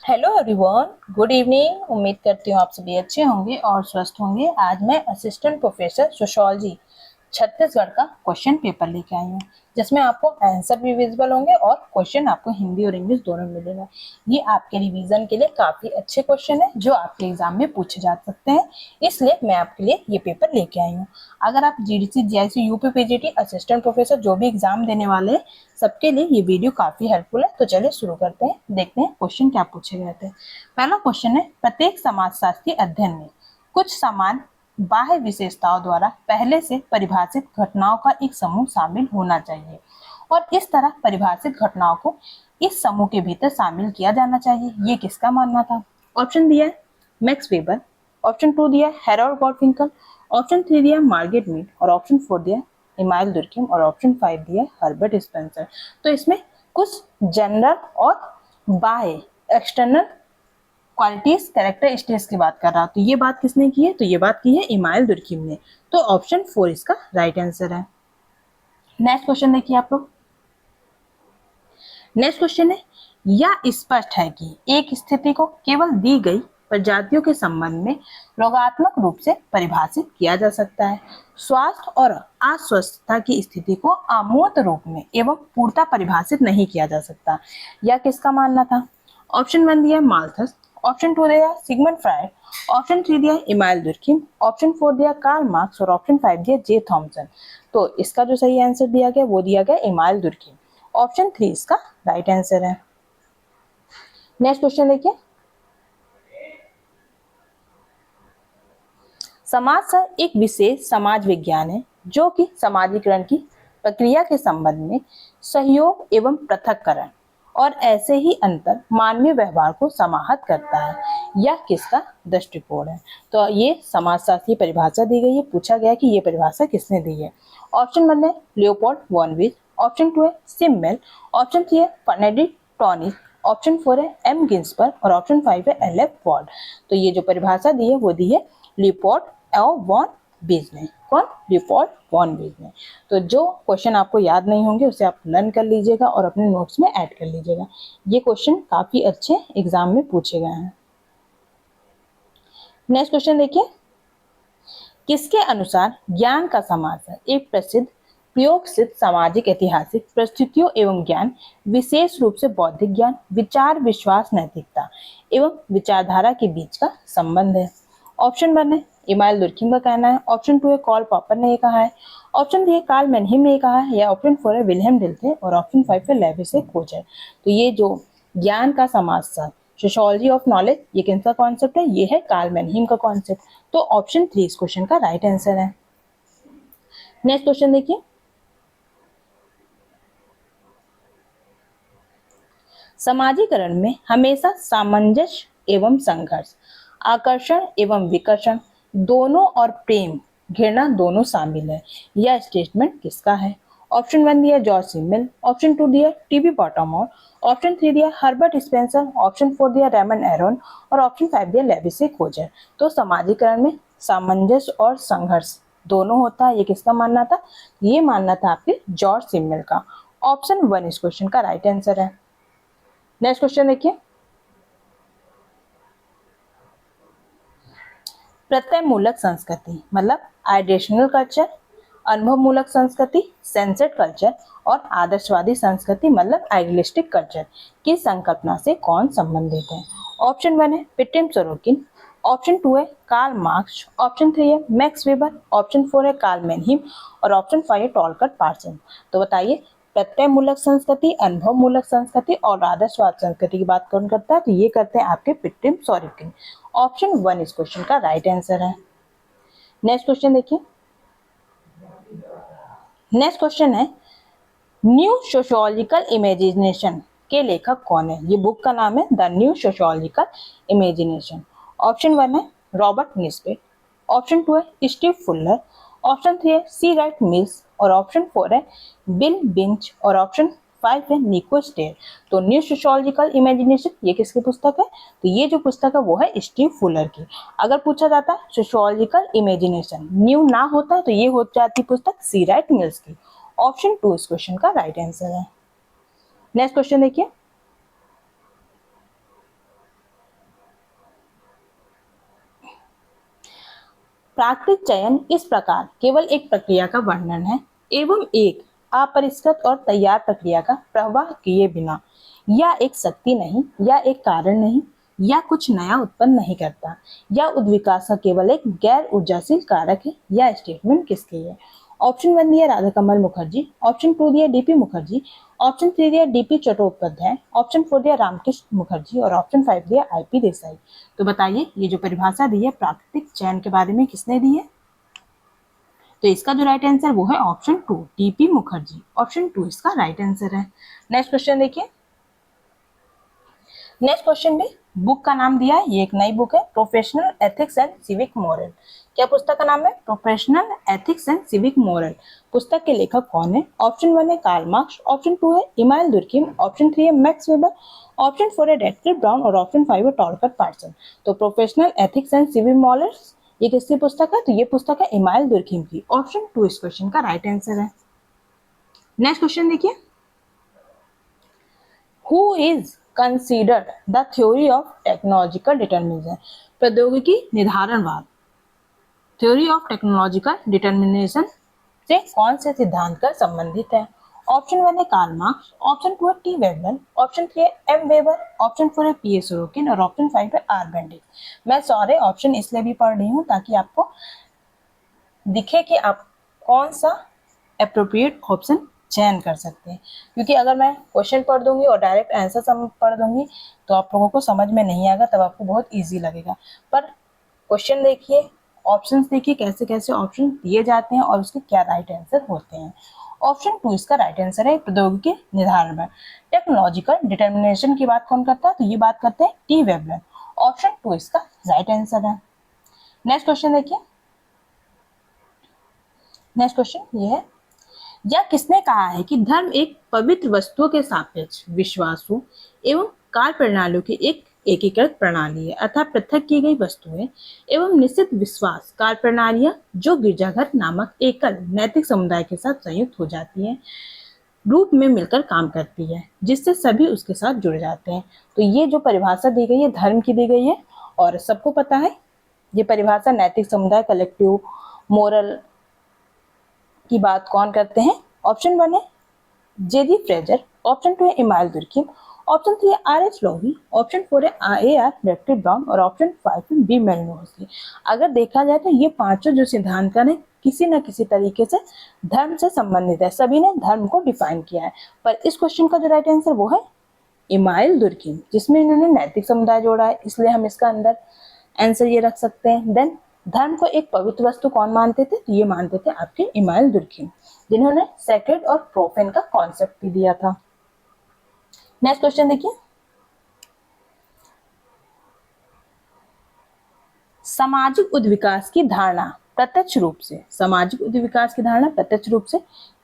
Hello everyone, good evening. उम्मीद करती हूँ आप सभी अच्छे होंगे और स्वस्थ होंगे। आज मैं असिस्टेंट प्रोफेसर सोशियोलॉजी छत्तीसगढ़ का क्वेश्चन पेपर लेके आई हूँ, जिसमें आपको आंसर भी विजिबल होंगे और क्वेश्चन आपको हिंदी और इंग्लिश दोनों मिलेगा। ये आपके रिवीजन के लिए काफी अच्छे क्वेश्चन है जो आपके एग्जाम में पूछे जा सकते हैं, इसलिए मैं आपके लिए ये पेपर लेके आई हूँ। अगर आप GDC, GIC, UP PGT assistant professor जो भी एग्जाम देने वाले हैं, सबके लिए ये वीडियो काफी हेल्पफुल है। तो चलिए शुरू करते हैं, देखते हैं क्वेश्चन क्या पूछे गए थे। पहला क्वेश्चन है, प्रत्येक समाजशास्त्री अध्ययन में कुछ समान बाह्य विशेषताओं द्वारा पहले से परिभाषित घटनाओं का एक समूह शामिल होना चाहिए और इस तरह परिभाषित घटनाओं को इस समूह के भीतर शामिल किया जाना चाहिए। ये किसका मानना था? ऑप्शन दिया है मैक्स वेबर, ऑप्शन 2 दिया है हेरोल्ड गॉडविंकल, ऑप्शन 3 दिया है मार्गरेट मीड और ऑप्शन 4 दिया है इमाइल दुर्कheim और ऑप्शन 5 दिया है हर्बर्ट स्पेंसर। तो इसमें कुछ जनरल और बाह्य एक्सटर्नल क्वालिटीज कैरेक्टरिस्टिक्स की बात कर रहा हूं। तो ये बात किसने की है? तो ये बात की है इमाइल दुर्कheim ने। तो ऑप्शन 4 इसका राइट आंसर है। नेक्स्ट क्वेश्चन देखिए आप लोग। नेक्स्ट क्वेश्चन है, यह स्पष्ट है कि एक स्थिति को केवल दी गई प्रजातियों के संबंध में रोगात्मक रूप से परिभाषित किया जा सकता है। स्वास्थ्य और अस्वस्थता की स्थिति को अमूर्त रूप में एवं पूर्णतः परिभाषित नहीं किया जा सकता। यह किसका मानना था? ऑप्शन 1 दिया माल्थस, ऑप्शन 2 दिया सिगमंड फ्राइड, ऑप्शन 3 दिया इमाइल दुर्कheim, ऑप्शन 4 दिया कार्ल मार्क्स और ऑप्शन 5 दिया जे थॉमसन। तो इसका जो सही आंसर दिया गया वो दिया गया इमाइल दुर्कheim। ऑप्शन 3 इसका राइट आंसर है। नेक्स्ट क्वेश्चन देखिए, समाजशास्त्र एक विशेष समाज विज्ञान है जो कि समाजीकरण की प्रक्रिया के संबंध में सहयोग एवं पृथक्करण और ऐसे ही अंतर मानवीय व्यवहार को समाहत करता है। यह किसका दृष्टिकोण है? तो ये समाजशास्त्री परिभाषा दी गई है, पूछा गया कि ये परिभाषा किसने दी है। ऑप्शन 1 है लियोपोल्ड वॉन विज, ऑप्शन 2 है सिम्मेल, ऑप्शन 3 है फर्नेडिक टॉनिस, ऑप्शन 4 है एम गिन्सबर्ग और ऑप्शन 5 है एल.एफ. वॉर्ड। तो ये जो परिभाषा दी है वो दी है लियोपोल्ड वॉन बीज ने। कौन? लियोपोल्ड वॉन बीज ने। तो जो क्वेश्चन आपको याद नहीं होंगे उसे आप लर्न कर लीजिएगा और अपने नोट्स में ऐड कर लीजिएगा। ये क्वेश्चन काफी अच्छे एग्जाम में पूछे गए हैं। नेक्स्ट क्वेश्चन देखिए, किसके अनुसार ज्ञान का समाज है एक प्रसिद्ध प्रयोग सिद्ध सामाजिक ऐतिहासिक परिस्थितियों एवं ज्ञान, विशेष रूप से बौद्धिक ज्ञान, विचार, विश्वास, नैतिकता एवं विचारधारा के बीच का संबंध है। ऑप्शन 1 है इमाइल दुर्कheim का कहना है, ऑप्शन 2 है कॉल पॉपर ने ये कहा है, ऑप्शन 3 है कार्ल मैनहीम ने ये कहा है या ऑप्शन 4 है विल्हेम डिल्थे और ऑप्शन 5 है लेविस कोजर। तो ये जो ज्ञान का समाजशास्त्र सोशियोलॉजी ऑफ नॉलेज, ये किसका कॉन्सेप्ट है? ये है कार्ल मैनहीम का कॉन्सेप्ट। तो ऑप्शन 3 इस क्वेश्चन का राइट आंसर है। नेक्स्ट क्वेश्चन देखिए, समाजीकरण में हमेशा सामंजस्य एवं संघर्ष, आकर्षण एवं विकर्षण दोनों और प्रेम घृणा दोनों शामिल है। यह स्टेटमेंट किसका है? ऑप्शन 1 दिया जॉर्ज सिमेल, ऑप्शन 2 दिया टीबी बॉटमोर, ऑप्शन 3 दिया हर्बर्ट स्पेंसर, ऑप्शन 4 दिया रेमंड एरोन और ऑप्शन 5 दिया लेविस कोजर। तो समाजीकरण में सामंजस्य और संघर्ष दोनों होता है, ये किसका मानना था? ये मानना था आपके जॉर्ज सिमेल का। ऑप्शन 1 इस क्वेश्चन का राइट आंसर है। नेक्स्ट क्वेश्चन देखिए, प्रत्यय मूलक संस्कृति मतलब आइडेशनल कल्चर, अनुभव मूलक संस्कृति सेंसर्ड कल्चर और आदर्शवादी संस्कृति मतलब आइडियलिस्टिक कल्चर की संकल्पना से कौन संबंधित है? ऑप्शन 1 है पिटिम सोरोकिन, ऑप्शन 2 है कार्ल मार्क्स, ऑप्शन 3 है मैक्स वेबर, ऑप्शन 4 है कार्ल मैनहीम और ऑप्शन 5 है टॉलकट पार्सन। तो बताइए, प्रत्यय मूलक संस्कृति, अनुभव मूलक संस्कृति और आदर्शवाद संस्कृति की बात कौन करता है? तो ये करते हैं आपके पिटिम सोरोकिन। ऑप्शन 1 इस क्वेश्चन का राइट आंसर है। नेक्स्ट क्वेश्चन देखिए, नेक्स्ट क्वेश्चन है न्यू सोशियोलॉजिकल इमेजिनेशन के लेखक कौन है? ये बुक का नाम है the new sociological imagination. Option 1 है रॉबर्ट निस्बेट, ऑप्शन 2 है स्टीव फुलर, ऑप्शन 3 है सी राइट मिल्स और ऑप्शन 4 है बिल बिंच और ऑप्शन 5 है निको स्टेर। तो न्यू सोशियोलॉजिकल इमेजिनेशन ये किसकी पुस्तक है? तो ये जो पुस्तक है वो है स्टीव फुलर की। अगर पूछा जाता सोशियोलॉजिकल इमेजिनेशन न्यू ना होता तो ये हो जाती पुस्तक सी राइट मिल्स की। ऑप्शन 2 इस क्वेश्चन का राइट आंसर है। नेक्स्ट क्वेश्चन देखिए, प्राकृतिक चयन इस प्रकार केवल एक प्रक्रिया का वर्णन है एवं एक अपरिष्कृत और तैयार प्रक्रिया का प्रवाह किए बिना या एक शक्ति नहीं या एक कारण नहीं या कुछ नया उत्पन्न नहीं करता या उद्विकास का केवल एक गैर ऊर्जाशील कारक है। या स्टेटमेंट किसकी है? ऑप्शन 1 दिया राधा कमल मुखर्जी, ऑप्शन 2 दिया डीपी मुखर्जी, ऑप्शन 3 दिया डीपी चट्टोपाध्याय, ऑप्शन 4 दिया रामकृष्ण मुखर्जी और ऑप्शन 5 दिया आईपी देसाई। तो बताइए ये जो परिभाषा दी है प्राकृतिक चयन के बारे में किसने दी है? तो इसका जो राइट आंसर वो है ऑप्शन 2 डीपी मुखर्जी। ऑप्शन 2 इसका राइट आंसर है। नेक्स्ट क्वेश्चन देखिए। नेक्स्ट क्वेश्चन में बुक का नाम दिया है, ये एक नई बुक है, professional ethics and civic moral. क्या पुस्तक का नाम है? Professional ethics and civic moral. पुस्तक के लेखक कौन है? ऑप्शन 1 है कार्ल मार्क्स, ऑप्शन 2 है इमानुएल दुर्खिम, ऑप्शन 3 है मैक्स वेबर, ऑप्शन 4 है रैडक्लिफ ब्राउन और ऑप्शन 5 है टॉलकर पार्सन। तो professional ethics and civic morals ये किसकी पुस्तक है? तो ये पुस्तक है इमानुएल दुर्खिम की। ऑप्शन 2 इस क्वेश्चन का राइट आंसर है। नेक्स्ट क्वेश्चन देखिए। Who is considered the theory of technological determination. प्रौद्योगिकी निर्धारणवाद, थ्योरी ऑफ टेक्नोलॉजिकल डिटर्मिनेशन से कौन से सिद्धांत का संबंधित है? ऑप्शन 1 है कार्ल मार्क्स, ऑप्शन 2 है टी वेबलन, ऑप्शन 3 है एम वेबर, ऑप्शन 4 है पी ए सोरोकिन और ऑप्शन 5 है आर बेंडिक। मैं सारे ऑप्शन इसलिए भी पढ़ रही हूँ ताकि आपको दिखे कि आप कौन सा एप्रोप्रिएट ऑप्शन चयन कर सकते हैं, क्योंकि अगर मैं क्वेश्चन पढ़ दूंगी और डायरेक्ट आंसर पढ़ दूंगी तो आप लोगों को समझ में नहीं आएगा, तब आपको बहुत इजी लगेगा। पर क्वेश्चन देखिए, ऑप्शंस देखिए कैसे कैसे ऑप्शन दिए जाते हैं और उसके क्या राइट आंसर होते हैं। ऑप्शन 2 इसका राइट आंसर है प्रौद्योगिकी निर्धारण में। टेक्नोलॉजिकल डिटर्मिनेशन की बात कौन करता है? तो ये बात करते हैं टी वेबलन। ऑप्शन 2 इसका राइट आंसर है। नेक्स्ट क्वेश्चन देखिए। नेक्स्ट क्वेश्चन ये है, या किसने कहा है कि धर्म एक पवित्र वस्तुओं के सापेक्ष विश्वासों एवं कार्य प्रणालियों की एक एकीकृत प्रणाली है, अर्थात पृथक की गई वस्तुएं एवं निश्चित विश्वास कार्य प्रणालियां जो गिरजाघर नामक एकल नैतिक समुदाय के साथ संयुक्त हो जाती है, रूप में मिलकर काम करती है, जिससे सभी उसके साथ जुड़ जाते हैं। तो ये जो परिभाषा दी गई है धर्म की दी गई है और सबको पता है ये परिभाषा नैतिक समुदाय कलेक्टिव मोरल की बात कौन करते हैं? ऑप्शन 1 है जेजी फ्रेजर, ऑप्शन 2 है इमानुएल दुर्खिम, ऑप्शन 3 है आर.एच. लोही, ऑप्शन 4 है ए.आर. रैडक्लिफ ब्राउन और ऑप्शन 5 है बी. मैलिनोव्स्की। अगर देखा जाए तो ये पांचों जो सिद्धांतकार हैं किसी न किसी तरीके से धर्म से संबंधित है, सभी ने धर्म को डिफाइन किया है। पर इस क्वेश्चन का जो राइट आंसर वो है इमानुएल दुर्खिम, जिसमें इन्होंने नैतिक समुदाय जोड़ा है, इसलिए हम इसका अंदर आंसर ये रख सकते हैं। देन धर्म को एक पवित्र वस्तु कौन मानते थे? तो ये मानते थे आपके इमानुएल दुर्खिम, जिन्होंने सेक्रेड और प्रोफेन का कॉन्सेप्ट भी दिया था। नेक्स्ट क्वेश्चन देखिए। सामाजिक उद्विकास की धारणा प्रत्यक्ष रूप से, सामाजिक उद्विकास की धारणा प्रत्यक्ष रूप से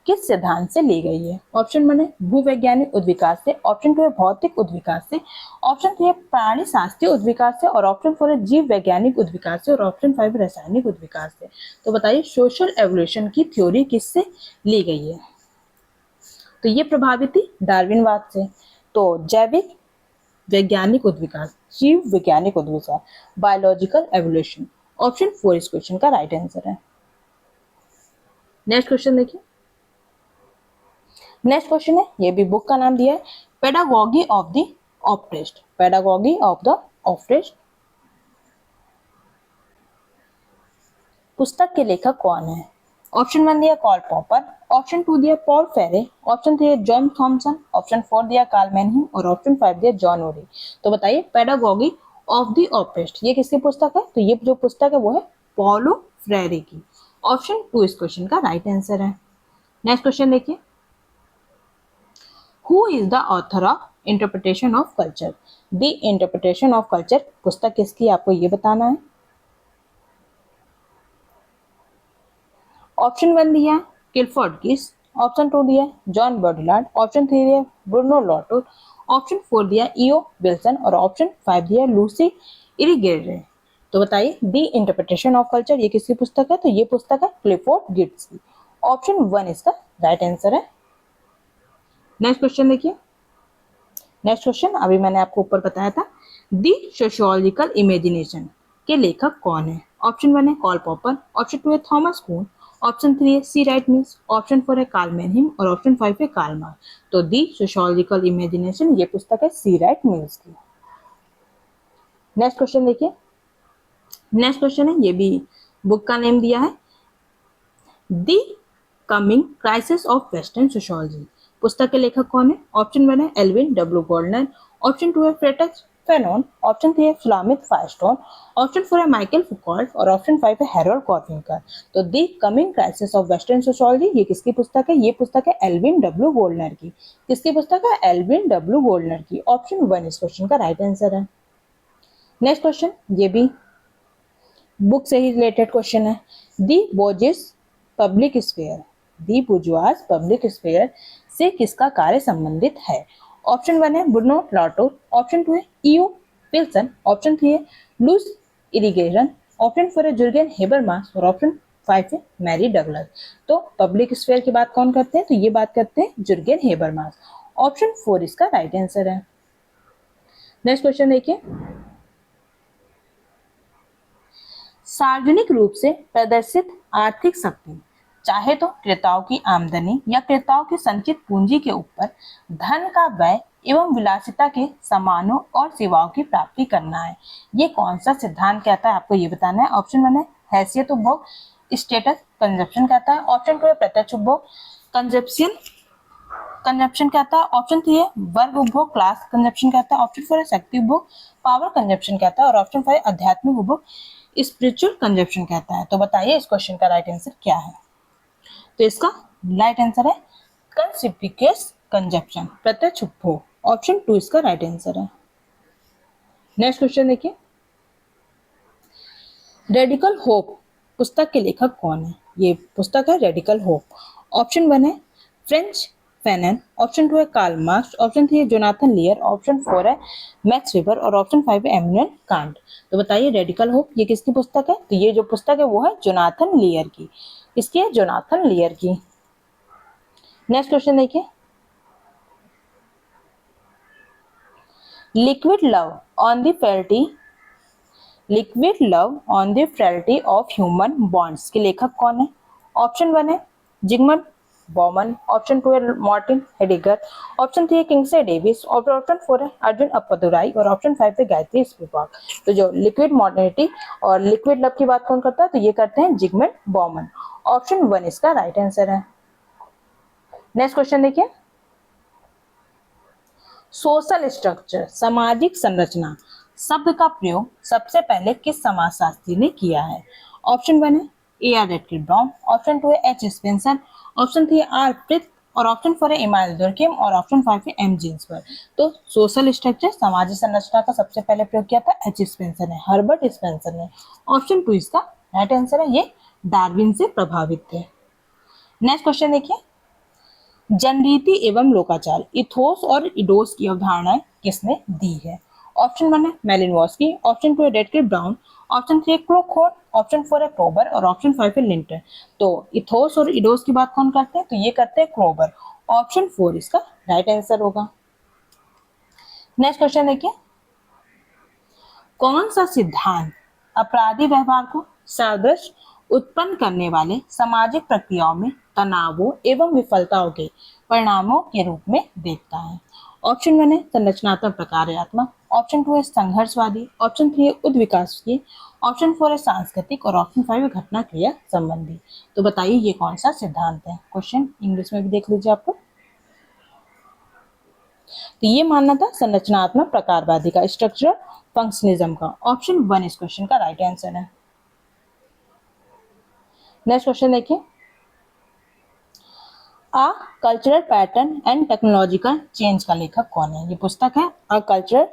किस सिद्धांत से ली गई है? ऑप्शन 1 है भूवैज्ञानिक उद्विकास से, ऑप्शन 2 है भौतिक उद्विकास से, ऑप्शन 3 है प्राणी शास्त्रीय उद्विकास से और ऑप्शन 4 है जीव वैज्ञानिक उद्विकास से और ऑप्शन 5 रासायनिक उद्विकास से। तो बताइए सोशल एवोल्यूशन की थ्योरी किससे ली गई है? तो ये प्रभावित थी डार्विनवाद से। तो जैविक वैज्ञानिक उद्विकास, जीव वैज्ञानिक उद्विकास, बायोलॉजिकल एवोल्यूशन। ऑप्शन 4 इस क्वेश्चन का राइट आंसर है। नेक्स्ट क्वेश्चन देखिए। नेक्स्ट क्वेश्चन है, ये भी बुक का नाम दिया है pedagogy of the oppressed, pedagogy of the oppressed. पुस्तक के लेखक कौन है? ऑप्शन 1 दिया कार्ल पॉपर, ऑप्शन 2 दिया पॉल फेरे, ऑप्शन 3 जॉन थॉमसन, ऑप्शन 4 दिया कार्ल मैनहीम और ऑप्शन 5 दिया जॉन ओरी। तो बताइए पेडागॉजी ऑफ द ऑप्रेस्ड ये किसकी पुस्तक है? तो ये जो पुस्तक है वो है पॉलो फ्रेरे की। ऑप्शन 2 इस क्वेश्चन का राइट आंसर है। नेक्स्ट क्वेश्चन देखिए। Who is the author of Interpretation of Culture? The Interpretation of Culture पुस्तक किसकी आपको ये बताना है। ऑप्शन 1 दिया किलफोर्ड किस, ऑप्शन 2 दिया जॉन बॉडलार्ड, ऑप्शन 3 दिया ब्रूनो लॉटूर, ऑप्शन 4 दिया ईओ विल्सन और ऑप्शन 5 दिया लूसी इरिगेरे। तो बताइए दी इंटरप्रिटेशन ऑफ कल्चर ये किसकी पुस्तक है? तो ये पुस्तक है क्लिफोर्ड गिब्स की। ऑप्शन 1 इसका राइट आंसर है। नेक्स्ट क्वेश्चन देखिए। नेक्स्ट क्वेश्चन अभी मैंने आपको ऊपर बताया था दी सोशियोलॉजिकल इमेजिनेशन के लेखक कौन है? ऑप्शन 1 है कॉल पॉपर, ऑप्शन 2 है थॉमस कून, ऑप्शन 3 है सी राइट मिल्स, ऑप्शन 4 है कार्ल मैनहीम और ऑप्शन 5 है कार्ल मार्क्स। तो दी सोशियोलॉजिकल इमेजिनेशन ये पुस्तक है सी राइट मिल्स की। नेक्स्ट क्वेश्चन देखिए, नेक्स्ट क्वेश्चन है, ये भी बुक का नेम दिया है दी coming crisis of western sociology. पुस्तक के लेखक कौन है? ऑप्शन 1 है एल्विन डब्ल्यू गोल्डनर, ऑप्शन 2 है फ्रेडरिक फैनॉन, ऑप्शन 3 है फ्लामिथ फायरस्टोन, ऑप्शन 4 है माइकल फुकॉल्ट और ऑप्शन 5 है हैरोल्ड कॉर्विंकर। तो दी coming crisis of western sociology ये किसकी पुस्तक है? ये पुस्तक है एल्विन डब्ल्यू गोल्डनर की। किसकी पुस्तक है? एल्विन डब्ल्यू गोल्डनर की। ऑप्शन 1 इस क्वेश्चन का राइट आंसर है। नेक्स्ट क्वेश्चन, ये भी बुक से ही रिलेटेड क्वेश्चन है। दी बोर्जिस पब्लिक स्फीयर, दी बुर्जुआज पब्लिक स्फीयर से किसका कार्य संबंधित है? ऑप्शन 1 है ब्रूनो लॉटो, ऑप्शन 2 है ईओ विल्सन, ऑप्शन 3 है लुइस इरिगेरन, ऑप्शन 4 है जुर्गेन हेबरमास और ऑप्शन 5 है मैरी डगलस। तो पब्लिक स्फीयर की बात कौन करते हैं? तो ये बात करते हैं जुर्गेन हेबरमास। ऑप्शन 4 इसका राइट आंसर है। नेक्स्ट क्वेश्चन देखिए, सार्वजनिक रूप से प्रदर्शित आर्थिक शक्ति चाहे तो क्रेताओं की आमदनी या क्रेताओं की संचित पूंजी के ऊपर धन का व्यय एवं विलासिता के सामानों और सेवाओं की प्राप्ति करना है। ये कौन सा सिद्धांत कहता है? आपको ये बताना है। ऑप्शन 1 है हैसियत उपभोग, स्टेटस कंजप्शन कहता है, ऑप्शन 2 है प्रत्यक्ष उपभोग, कंजप्शन कहता है, ऑप्शन 3 है वर्ग उपभोग, क्लास कंजप्शन कहता है, ऑप्शन 4 है शक्ति उपभोग, पावर कंजप्शन कहता है और ऑप्शन 5 आध्यात्मिक उपभोग, स्पिरिचुअल कंजप्शन कहता है। तो बताइए इस क्वेश्चन का राइट आंसर क्या है? तो इसका राइट आंसर है कंसिपिकस कंजप्शन, प्रत्यक्ष उपभोग। ऑप्शन 2 इसका राइट आंसर है। नेक्स्ट क्वेश्चन देखिए, रेडिकल होप पुस्तक के लेखक कौन है? ये पुस्तक है रेडिकल होप। ऑप्शन 1 है फ्रेंच फैनन, ऑप्शन 2 है कार्ल मार्क्स, ऑप्शन 3 है जोनाथन लियर, ऑप्शन 4 है मैक्स वेबर और ऑप्शन 5 है एमनुएल कांट। तो बताइए रेडिकल होप ये किसकी पुस्तक है? तो ये जो पुस्तक है वो है जोनाथन लियर की। इसकी है जोनाथन लियर की। नेक्स्ट क्वेश्चन देखिए, liquid love on the frailty, liquid love on the frailty of human bonds के लेखक कौन है? ऑप्शन 1 है जिगमंड बॉमन, ऑप्शन 2 है मार्टिन हेडिगर, ऑप्शन 3 है किंग्सले डेविस और ऑप्शन 4 है अर्जुन अप्पादुराई और ऑप्शन 5 है गायत्री स्पिवाक। तो जो लिक्विड मॉडर्निटी और लिक्विड लव की बात कौन करता है? तो ये करते हैं जिगमंड बॉमन। ऑप्शन 1 इसका राइट आंसर है। नेक्स्ट क्वेश्चन देखिए, सोशल स्ट्रक्चर सामाजिक संरचना शब्द का प्रयोग सबसे पहले किस समाजशास्त्री ने किया है? ऑप्शन 1 है A.R. रेडक्लिफ ब्राउन, ऑप्शन 2 है H. स्पेंसर, ऑप्शन 3 है R. प्रिथ और ऑप्शन 4 है इमानुएल दुर्कहेम और ऑप्शन 5 है M. जिन्सबर्ग। तो सोशल स्ट्रक्चर सामाजिक संरचना का सबसे पहले प्रयोग किया था H. स्पेंसर ने, हर्बर्ट स्पेंसर ने। ऑप्शन 2 इसका राइट आंसर है, ये डार्विन से प्रभावित थे। नेक्स्ट क्वेश्चन देखिए, जनरीति एवं लोकाचार इथोस और इडोस की अवधारणाएं किसने दी है? ऑप्शन 1 है मेलिनवॉस्की, ऑप्शन 2 है रेडक्लिफ ब्राउन, ऑप्शन 3 है क्रोखोर, ऑप्शन 4 है क्रोबर और ऑप्शन 5 है लिंटर। तो इथोस और इडोस की बात कौन करते हैं? तो ये करते हैं क्रोबर। ऑप्शन 4 इसका राइट आंसर होगा। नेक्स्ट क्वेश्चन देखिए, कौन सा सिद्धांत अपराधी व्यवहार को सादृश्य उत्पन्न करने वाले सामाजिक प्रक्रियाओं में तनावों एवं विफलताओं के परिणामों के रूप में देखता है? ऑप्शन 1 है संरचनात्मक प्रकार्यात्मक, ऑप्शन 2 है संघर्षवादी, ऑप्शन 3 है उद्विकासकी, ऑप्शन 4 है सांस्कृतिक और ऑप्शन 5 है घटना क्रिया संबंधी। तो बताइए ये कौन सा सिद्धांत है? क्वेश्चन इंग्लिश में भी देख लीजिए आपको। तो ये मानना था संरचनात्मक प्रकारवादी का, स्ट्रक्चरल फंक्शनलिज्म का। ऑप्शन 1 इस क्वेश्चन का राइट आंसर है। नेक्स्ट क्वेश्चन देखिए, a cultural pattern and technological change का लेखक कौन है? ये पुस्तक है a cultural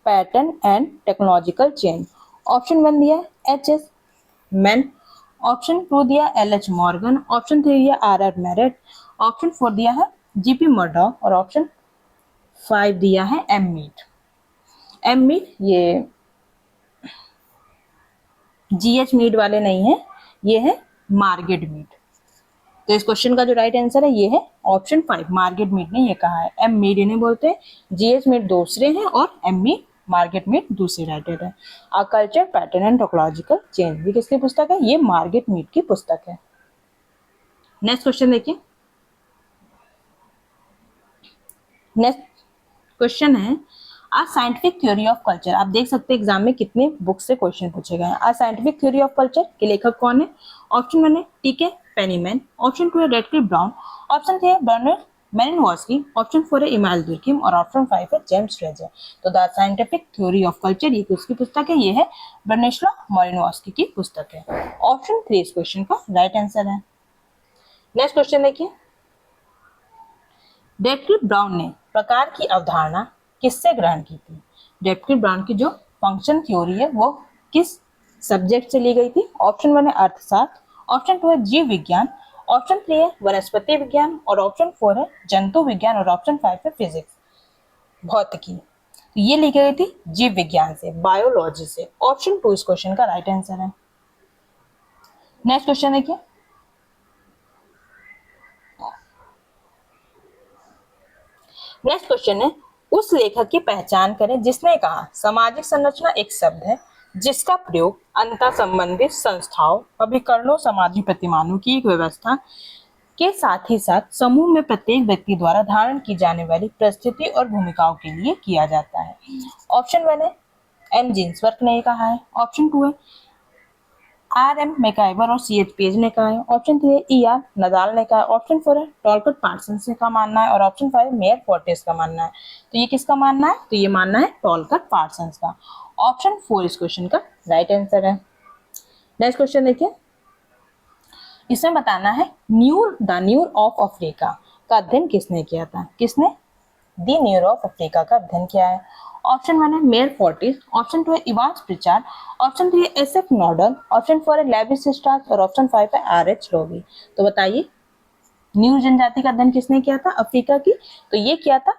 pattern and technological change. Option 1 दिया H.S. मैन, ऑप्शन 2 दिया L.H. मॉर्गन, ऑप्शन 3 दिया R.R. मैरेट, ऑप्शन 4 दिया है G.P. मर्डॉक और ऑप्शन 5 दिया है M. मीड। M. मीड ये G.H. मीड वाले नहीं है, ये है मार्गेट मीड। तो इस क्वेश्चन का जो राइट आंसर है ये है ऑप्शन 5, मार्गेट मीड ने ये कहा है। M. मीड इन्हें बोलते हैं, G.H. मीड दूसरे हैं और M. मीड मार्गरेट मीड दूसरी राइटर है। A culture pattern and topological change, ये किसकी पुस्तक है? ये मार्गरेट मीड की पुस्तक है। नेक्स्ट क्वेश्चन देखिए। नेक्स्ट क्वेश्चन है आ साइंटिफिक थ्योरी ऑफ कल्चर। आप देख सकते हैं एग्जाम में कितने बुक से क्वेश्चन पूछे गए हैं। आ साइंटिफिक थ्योरी ऑफ कल्चर के लेखक कौन है? ऑप्शन 1 है टीके पेनीमैन, ऑप्शन 2 है रेडक्लिफ ब्राउन, ऑप्शन 3 है बर्नर्ड मेलिनवस्की, ऑप्शन 4 है इमानुएल दुर्कheim और ऑप्शन 5 है जेम्स फ्रेजर। तो the scientific theory of culture ये किसकी पुस्तक है? ये है ब्रनिस्लाव मेलिनवस्की की पुस्तक है। ऑप्शन 3 इस क्वेश्चन का राइट आंसर है। नेक्स्ट क्वेश्चन देखिए। रेडक्लिफ ब्राउन ने प्रकार की अवधारणा किससे ग्रहण की थी? रेडक्लिफ ब्राउन की जो फंक्शन थ्योरी है वो किस सब्जेक्ट से ली गई थी? ऑप्शन 1 है अर्थशास्त्र, ऑप्शन 2 है जीव विज्ञान, ऑप्शन 3 है वनस्पति विज्ञान और ऑप्शन 4 है जंतु विज्ञान और ऑप्शन 5 है फिजिक्स भौतिकी। तो ये ली गई थी जीव विज्ञान से, बायोलॉजी से। ऑप्शन 2 इस क्वेश्चन का राइट आंसर है। नेक्स्ट क्वेश्चन देखिए। नेक्स्ट क्वेश्चन है उस लेखक की पहचान करें जिसने कहा सामाजिक संरचना एक शब्द है जिसका प्रयोग अंतर संबंधित संस्थाओं, अभिकरणों, सामाजिक प्रतिमानों की एक व्यवस्था के साथ ही साथ समूह में प्रत्येक व्यक्ति द्वारा धारण की जाने वाली परिस्थिति और भूमिकाओं के लिए किया जाता है। ऑप्शन 1 है एम जिन्सबर्ग ने कहा है, ऑप्शन 2 है आर.एम. मैकइवर और सी.एच. पेज ने कहा है, ऑप्शन 3 है ई.आर. नदाल ने कहा है, ऑप्शन 4 है टॉलकट पार्सन्स का मानना है और ऑप्शन 5 है मेयर फोर्टिस का मानना है। तो ये किसका मानना है? तो ये मानना है टॉलकट पार्सन्स का। ऑप्शन 4 इस क्वेश्चन का राइट आंसर है। नेक्स्ट क्वेश्चन देखिए। इसमें बताना है द न्यूर ऑफ अफ्रीका का अध्ययन किसने किया था? किसने द न्यूर ऑफ अफ्रीका का अध्ययन किया है? ऑप्शन 1 है मेयर फोर्टिस, ऑप्शन 2 है इवांस प्रिचार्ड, ऑप्शन 3 है एस.एफ. नॉर्डन, ऑप्शन 4 है लेविस स्ट्रास और ऑप्शन 5 है आर.एच. लोबी। तो बताइए न्यू जनजाति का अध्ययन किसने किया था अफ्रीका की? तो ये किया था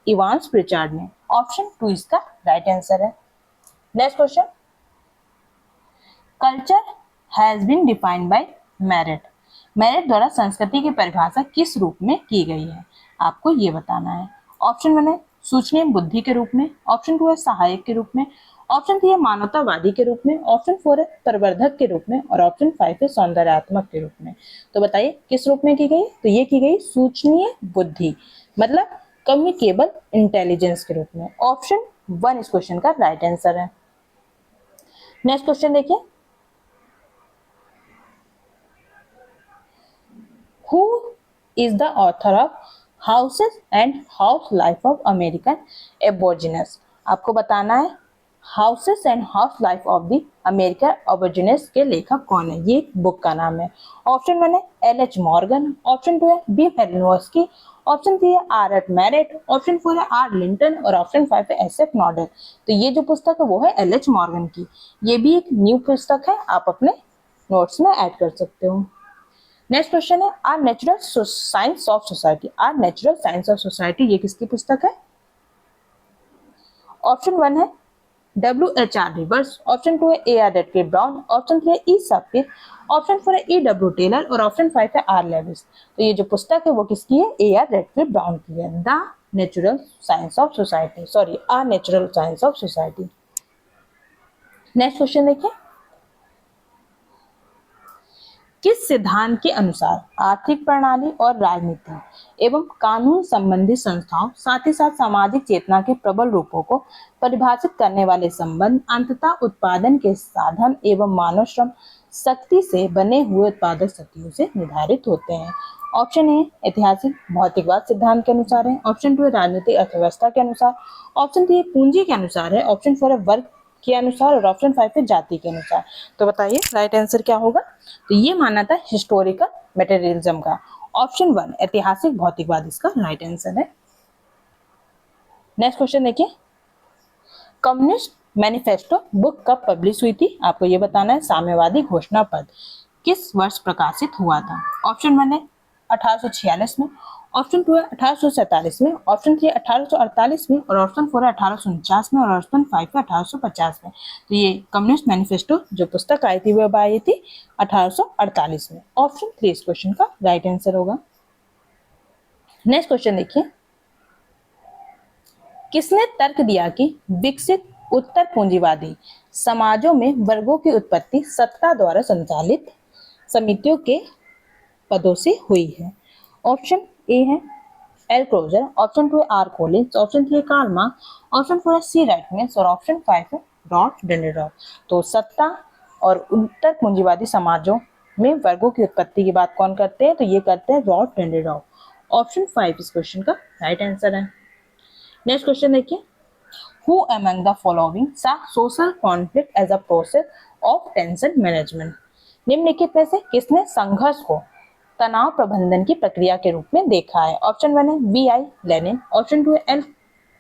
इवांस प्रिचार्ड ने। ऑप्शन 2 इसका राइट आंसर है। Next question. Culture has been defined by merit. Merit द्वारा संस्कृति की परिभाषा किस रूप में की गई है? आपको ये बताना है। ऑप्शन 1 है सूचनीय बुद्धि के रूप में, ऑप्शन 2 है सहायक के रूप में, ऑप्शन 3 है मानवतावादी के रूप में, ऑप्शन 4 है प्रवर्धक के रूप में और ऑप्शन 5 है सौंदर्यात्मक के रूप में। तो बताइए किस रूप में की गई? तो ये की गई सूचनीय बुद्धि, मतलब कम्युनिकेबल इंटेलिजेंस के रूप में। ऑप्शन 1 इस क्वेश्चन का राइट आंसर है। नेक्स्ट क्वेश्चन देखिए। Who is the author of Houses and House Life of American Aborigines? आपको बताना है houses and house life of the American aborigines के लेखक कौन है? ये बुक का नाम है। ऑप्शन 1 है एल.एच. मॉर्गन, ऑप्शन 2 है बी. मेलिनवस्की, ऑप्शन 3 है आर.एट. मैरेट, ऑप्शन 4 है आर. लिंटन और ऑप्शन 5 है एस.एफ. नॉर्डन। तो ये जो पुस्तक है वो है एल.एच. मॉर्गन की। ये भी एक न्यू पुस्तक है, आप अपने नोट्स में ऐड कर सकते हो। नेक्स्ट क्वेश्चन है are natural science of society. Are natural science of society ये किसकी पुस्तक है? ऑप्शन 1 है W.H.R. रिवर्स, ऑप्शन 2 है A.R. रेडक्लिफ ब्राउन, ऑप्शन 3 है ई सापिर, ऑप्शन 4 है E.W. टेलर और ऑप्शन 5 है आर लेविस। तो ये जो पुस्तक है वो किसकी है? A.R. रेडक्लिफ ब्राउन की है। The natural science of society, sorry are natural science of society. Next question देखिए। किस सिद्धांत के अनुसार आर्थिक प्रणाली और राजनीति एवं कानून संबंधी संस्थाओं साथ ही साथ सामाजिक चेतना के प्रबल रूपों को परिभाषित करने वाले संबंध अंततः उत्पादन के साधन एवं मानव श्रम शक्ति से बने हुए उत्पादक शक्तियों से निर्धारित होते हैं? ऑप्शन ए ऐतिहासिक भौतिकवाद सिद्धांत के अनुसार है, ऑप्शन 2 है राजनीतिक अर्थव्यवस्था के अनुसार, ऑप्शन 3 पूंजी के अनुसार है, ऑप्शन 4 है वर्ग के अनुसार और ऑप्शन 5 है जाति के अनुसार। तो बताइए राइट आंसर क्या होगा? तो ये माना था हिस्टोरिकल मटेरियलिज्म का। ऑप्शन 1 ऐतिहासिक भौतिकवाद इसका राइट आंसर है। नेक्स्ट क्वेश्चन देखिए। कम्युनिस्ट मैनिफेस्टो बुक कब पब्लिश हुई थी? आपको ये बताना है। साम्यवादी घोषणा पत्र किस वर्ष प्रकाशित हुआ था? ऑप्शन 1 है 1846 में, ऑप्शन 2 है 1847 में, ऑप्शन 3 है 1848 में और ऑप्शन 4 है 1849 में और ऑप्शन 5 है 1850 में। तो ये कम्युनिस्ट मैनिफेस्टो जो पुस्तक आई थी वो आई थी 1848 में। ऑप्शन 3 इस क्वेश्चन का राइट आंसर होगा। नेक्स्ट क्वेश्चन देखिए। किसने तर्क दिया कि विकसित उत्तर पूंजीवादी समाजों में वर्गों की उत्पत्ति सत्ता द्वारा संचालित समितियों के पदों से हुई है। ऑप्शन ए है एल क्लोजर, ऑप्शन 2 है आर कोलिन्स, ऑप्शन 3 है कार्ल मार्क्स, ऑप्शन 4 है सी राइटमैन और ऑप्शन 5 है रॉल्फ डेंड्रॉफ। तो सत्ता और उत्तर पूंजीवादी समाजों में वर्गों की उत्पत्ति की बात कौन करते हैं? तो ये करते हैं रॉल्फ डेंड्रॉफ। ऑप्शन 5 इस क्वेश्चन का राइट आंसर है। नेक्स्ट क्वेश्चन देखिए, Who among the following saw social conflict as a process of tension management? निम्नलिखित में से किसने संघर्ष को तनाव प्रबंधन की प्रक्रिया के रूप में देखा है? ऑप्शन 1 है वी आई लेनिन, ऑप्शन 2 है L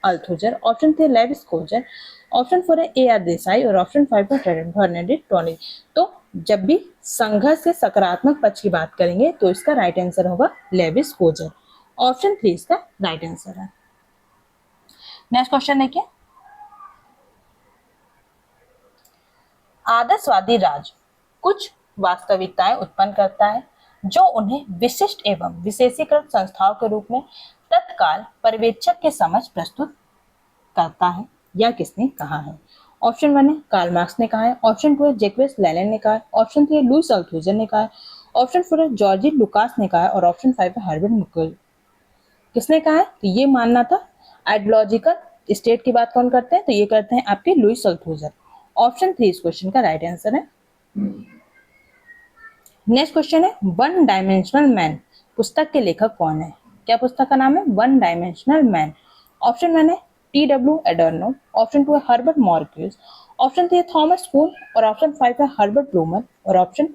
Althusser, option 3 Lewis Coser, option 4 है ए आर देसाई और ऑप्शन 5 है बर्नार्डिन टोनी। तो जब भी संघर्ष के सकारात्मक पक्ष की बात करेंगे तो इसका राइट आंसर होगा लेविस कोजर। ऑप्शन 3 इसका राइट आंसर है। नेक्स्ट क्वेश्चन देखिए, आदर्शवादी राज्य कुछ वास्तविकताएं उत्पन्न करता है जो उन्हें विशिष्ट एवं विशेषीकृत संस्थाओं के रूप में तत्काल पर्यवेक्षक के समक्ष प्रस्तुत करता है। यह किसने कहा है? ऑप्शन 1 है कार्ल मार्क्स ने कहा है, ऑप्शन 2 है जैक्वेस लेनिन ने कहा है, ऑप्शन 3 है लुईस अल्थुजर ने कहा है, ऑप्शन 4 है जॉर्जी लुकास ने कहा है और ऑप्शन 5 है हर्बर्ट मुकुल। किसने कहा है? तो ये मानना था आइडियोलॉजिकल स्टेट की बात कौन करते हैं? तो ये करते हैं आपके लुईस अल्थुजर। ऑप्शन 3 इस क्वेश्चन का राइट आंसर है। नेक्स्ट क्वेश्चन है वन डायमेंशनल मैन पुस्तक के लेखक कौन है? क्या पुस्तक का नाम है? One dimensional man. ऑप्शन 1 है टी डब्ल्यू एडर्नो, ऑप्शन 2 है हर्बर्ट मार्क्यूस, ऑप्शन 3 है थॉमस कुन और ऑप्शन 5 है हर्बर्ट ब्लूमर और ऑप्शन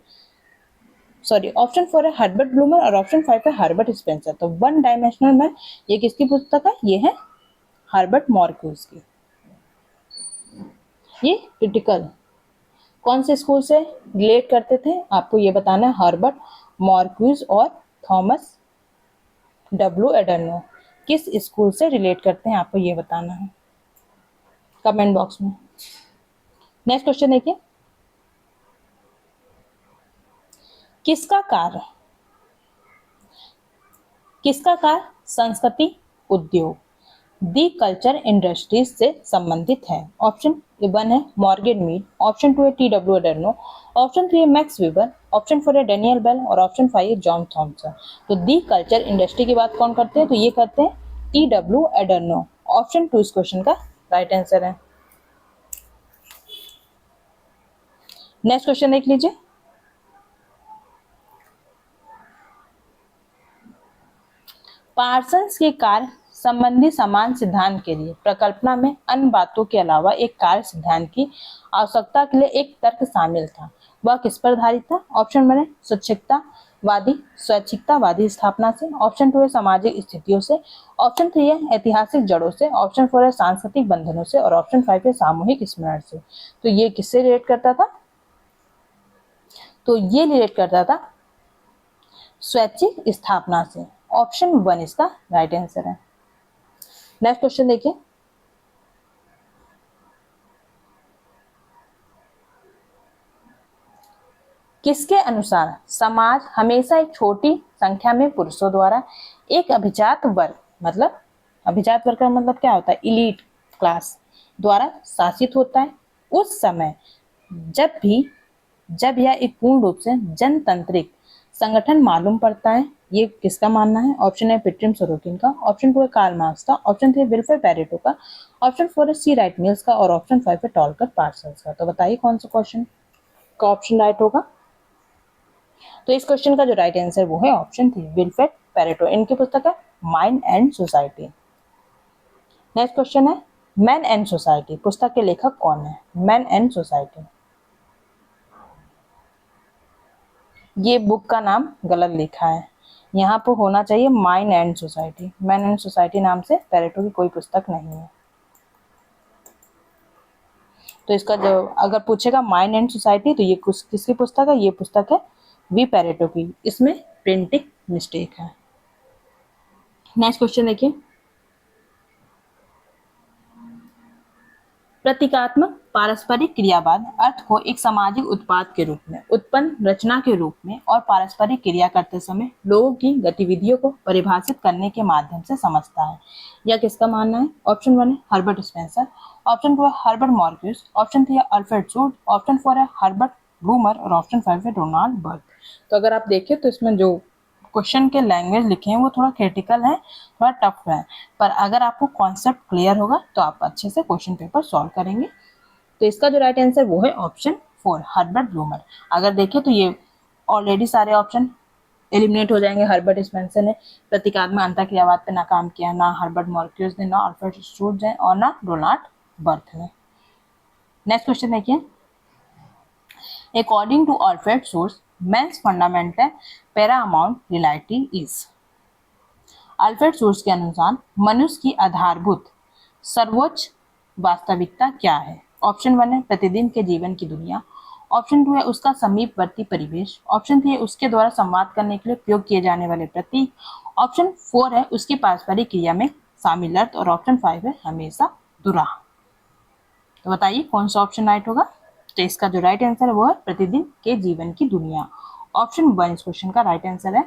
4 है हर्बर्ट ब्लूमर और ऑप्शन 5 है हर्बर्ट स्पेंसर। तो वन डायमेंशनल मैन ये किसकी पुस्तक है? ये है हर्बर्ट मार्क्यूस की। ये क्रिटिकल कौन से स्कूल से रिलेट करते थे आपको ये बताना है। हर्बर्ट मार्क्यूस और थॉमस डब्ल्यू एडर्नो किस स्कूल से रिलेट करते हैं आपको ये बताना है कमेंट बॉक्स में। नेक्स्ट क्वेश्चन देखिए, किसका कार्य संस्कृति उद्योग दी कल्चर इंडस्ट्रीज से संबंधित है? ऑप्शन 1 है मॉर्गन मीड, ऑप्शन 2 है टी डब्ल्यू एडर्नो, ऑप्शन 3 है मैक्स वेबर, ऑप्शन 4 है डेनियल बेल और ऑप्शन 5 है जॉन थॉमसन। तो दी कल्चर इंडस्ट्री की बात कौन करते हैं? तो ये करते हैं टी डब्ल्यू एडर्नो। ऑप्शन 2 इस क्वेश्चन का राइट आंसर है। नेक्स्ट क्वेश्चन देख लीजिए, पार्सन्स के कार्य संबंधी समान सिद्धांत के लिए प्रकल्पना में अन्य बातों के अलावा एक कार्य सिद्धांत की आवश्यकता के लिए एक तर्क शामिल था। वह किस पर आधारित था? ऑप्शन 1 है स्वैच्छिकतावादी स्थापना से, ऑप्शन 2 है सामाजिक स्थितियों से, ऑप्शन 3 है ऐतिहासिक जड़ों से, ऑप्शन 4 है सांस्कृतिक बंधनों से और ऑप्शन 5 है सामूहिक स्मरण से। तो ये किससे रिलेट करता था? तो ये रिलेट करता था स्वैच्छिक स्थापना से। ऑप्शन 1 इसका राइट आंसर है। नेक्स्ट क्वेश्चन देखिए, किसके अनुसार समाज हमेशा एक छोटी संख्या में पुरुषों द्वारा एक अभिजात वर्ग का मतलब क्या होता है? इलीट क्लास द्वारा शासित होता है उस समय जब यह एक पूर्ण रूप से जनतांत्रिक संगठन मालूम पड़ता है। ये किसका मानना है? ऑप्शन है पिट्रिम सोरोकिन का, ऑप्शन 2 है कार्ल मार्क्स का, ऑप्शन 3 है विल्फ्रेड पैरेटो का, ऑप्शन 4 है सी राइट मिल्स का और ऑप्शन 5 है टॉलकर पार्सल्स का। तो बताइए कौन सा क्वेश्चन का ऑप्शन राइट होगा? तो इस क्वेश्चन का जो राइट आंसर वो है ऑप्शन 3 विल्फ्रेड पैरेटो। इनकी पुस्तक है mind and society. Next question है मैन एंड सोसाइटी पुस्तक के लेखक कौन है? मैन एंड सोसाइटी, ये बुक का नाम गलत लिखा है, यहाँ पर होना चाहिए mind and society. Man and society नाम से पैरेटो की कोई पुस्तक नहीं है। तो इसका जो अगर पूछेगा माइंड एंड सोसाइटी तो ये किसकी पुस्तक है? ये पुस्तक है वी पैरेटो की। इसमें प्रिंटिंग मिस्टेक है। नेक्स्ट क्वेश्चन देखिए, प्रतीकात्मक पारस्परिक क्रियावाद अर्थ को एक सामाजिक उत्पाद के रूप में, उत्पन्न रचना के रूप में और पारस्परिक क्रिया करते समय लोगों की गतिविधियों को परिभाषित करने के माध्यम से समझता है। यह किसका मानना है? ऑप्शन 1 है हर्बर्ट स्पेंसर, ऑप्शन 2 है हर्बर्ट मार्क्यूस, ऑप्शन 3 है अल्फ्रेड शूट, ऑप्शन 4 है हर्बर्ट ब्लूमर और ऑप्शन 5 है डोनाल्ड बर्थ। तो अगर आप देखें तो इसमें जो क्वेश्चन के लैंग्वेज लिखे हैं वो थोड़ा क्रिटिकल है, थोड़ा टफ है, पर अगर आपको कॉन्सेप्ट क्लियर होगा तो आप अच्छे से क्वेश्चन पेपर सॉल्व करेंगे। तो इसका जो राइट आंसर वो है ऑप्शन 4 हर्बर्ट ब्लूमर। अगर देखें तो ये ऑलरेडी सारे ऑप्शन एलिमिनेट हो जाएंगे। हर्बर्ट स्पेंसर ने प्रतीकात्मक अंतःक्रियावाद पे ना काम किया, ना हर्बर्ट मार्क्यूस ने, ना अल्फ्रेड शूट ने और ना डोनाल्ड बर्थ ने। नेक्स्ट क्वेश्चन देखिए, according to Alfred Schutz mens fundamental paramount reality is. Alfred Schutz के अनुसार मनुष्य की आधारभूत सर्वोच्च वास्तविकता क्या है? ऑप्शन 1 है प्रतिदिन के जीवन की दुनिया, ऑप्शन 2 है उसका समीपवर्ती परिवेश, ऑप्शन 3 है उसके द्वारा संवाद करने के लिए उपयोग किए जाने वाले प्रतीक, ऑप्शन 4 है उसकी पारस्परिक क्रिया में शामिल अर्थ और ऑप्शन 5 है हमेशा दुराह। तो बताइए कौन सा ऑप्शन राइट होगा? तो इसका जो राइट आंसर है वो है प्रतिदिन के जीवन की दुनिया। ऑप्शन 1 इस क्वेश्चन का राइट आंसर है।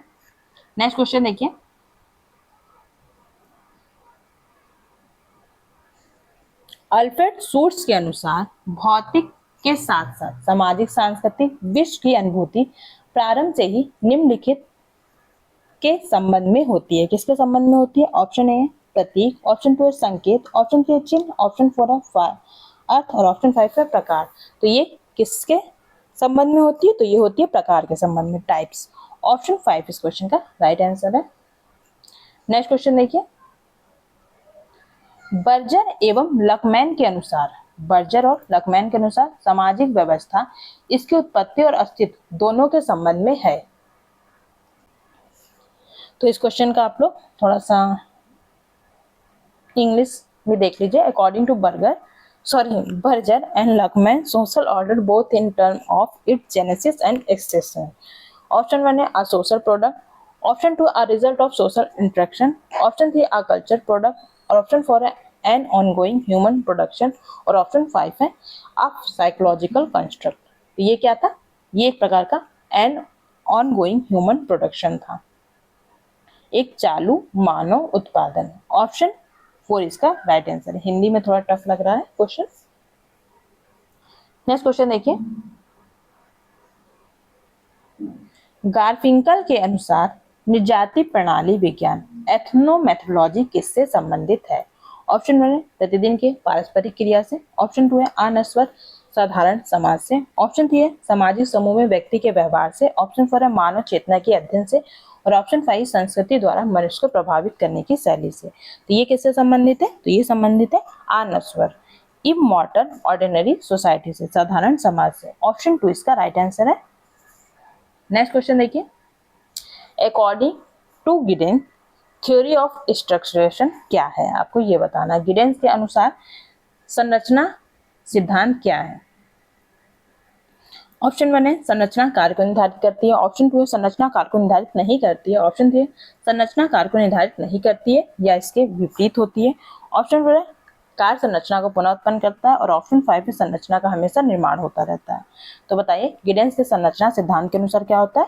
नेक्स्ट क्वेश्चन देखिए, अल्फ्रेड शूट्स के अनुसार भौतिक के साथ साथ सामाजिक सांस्कृतिक विश्व की अनुभूति प्रारंभ से ही निम्नलिखित के संबंध में होती है। किसके संबंध में होती है? ऑप्शन ए प्रतीक, ऑप्शन 2 है संकेत, ऑप्शन 3 है चिन्ह, ऑप्शन 4 है अर्थ और ऑप्शन 5 है प्रकार। तो ये किसके संबंध में होती है? तो ये होती है प्रकार के संबंध में, टाइप्स। ऑप्शन 5 इस क्वेश्चन का राइट आंसर है। नेक्स्ट क्वेश्चन देखिए, बर्जर एवं लकमैन के अनुसार, बर्जर और लकमैन के अनुसार सामाजिक व्यवस्था इसकी उत्पत्ति और अस्तित्व दोनों के संबंध में है। तो इस क्वेश्चन का आप लोग थोड़ा सा इंग्लिश में देख लीजिए। According to Berger and Luckmann social order both in term of its genesis and extension. Option 1 है a social product, option 2 a result of social interaction, option 3 a culture product और ऑप्शन 4 है an ongoing human production और option 5 है a psychological construct. तो ये क्या था? ये एक प्रकार का एन ऑनगोइंग ह्यूमन प्रोडक्शन था, एक चालू मानव उत्पादन। ऑप्शन 4 इसका राइट आंसर है। हिंदी में थोड़ा टफ लग रहा है क्वेश्चन। नेक्स्ट क्वेश्चन देखिए, गारफिंकल के अनुसार निर्जाति प्रणाली विज्ञान एथनोमेथोलॉजी किससे संबंधित है? ऑप्शन 1 है प्रतिदिन के पारस्परिक क्रिया से, ऑप्शन 2 है अनश्वर साधारण समाज से, ऑप्शन 3 है सामाजिक समूह में व्यक्ति के व्यवहार से, ऑप्शन 4 है मानव चेतना के अध्ययन से और ऑप्शन 5 संस्कृति द्वारा मनुष्य को प्रभावित करने की शैली से। तो ये किससे संबंधित है? तो ये संबंधित है अनश्वर इमॉर्टल ऑर्डिनरी सोसाइटी से, साधारण समाज से। ऑप्शन 2 इसका राइट आंसर है। नेक्स्ट क्वेश्चन देखिए, according to Giddens theory of structuration क्या है? आपको ये बताना है। गिडेंस के अनुसार संरचना सिद्धांत क्या है? ऑप्शन 1 है संरचना कार्य को निर्धारित करती है, ऑप्शन 2 है संरचना कार्य को निर्धारित नहीं करती है, ऑप्शन 3 है संरचना कार्य को निर्धारित नहीं करती है या इसके विपरीत होती है, ऑप्शन 4 है कार्य संरचना को पुनः उत्पन्न करता है और ऑप्शन 5 है संरचना का हमेशा निर्माण होता रहता है। तो बताइए गिडेंस के संरचना सिद्धांत के अनुसार क्या होता है?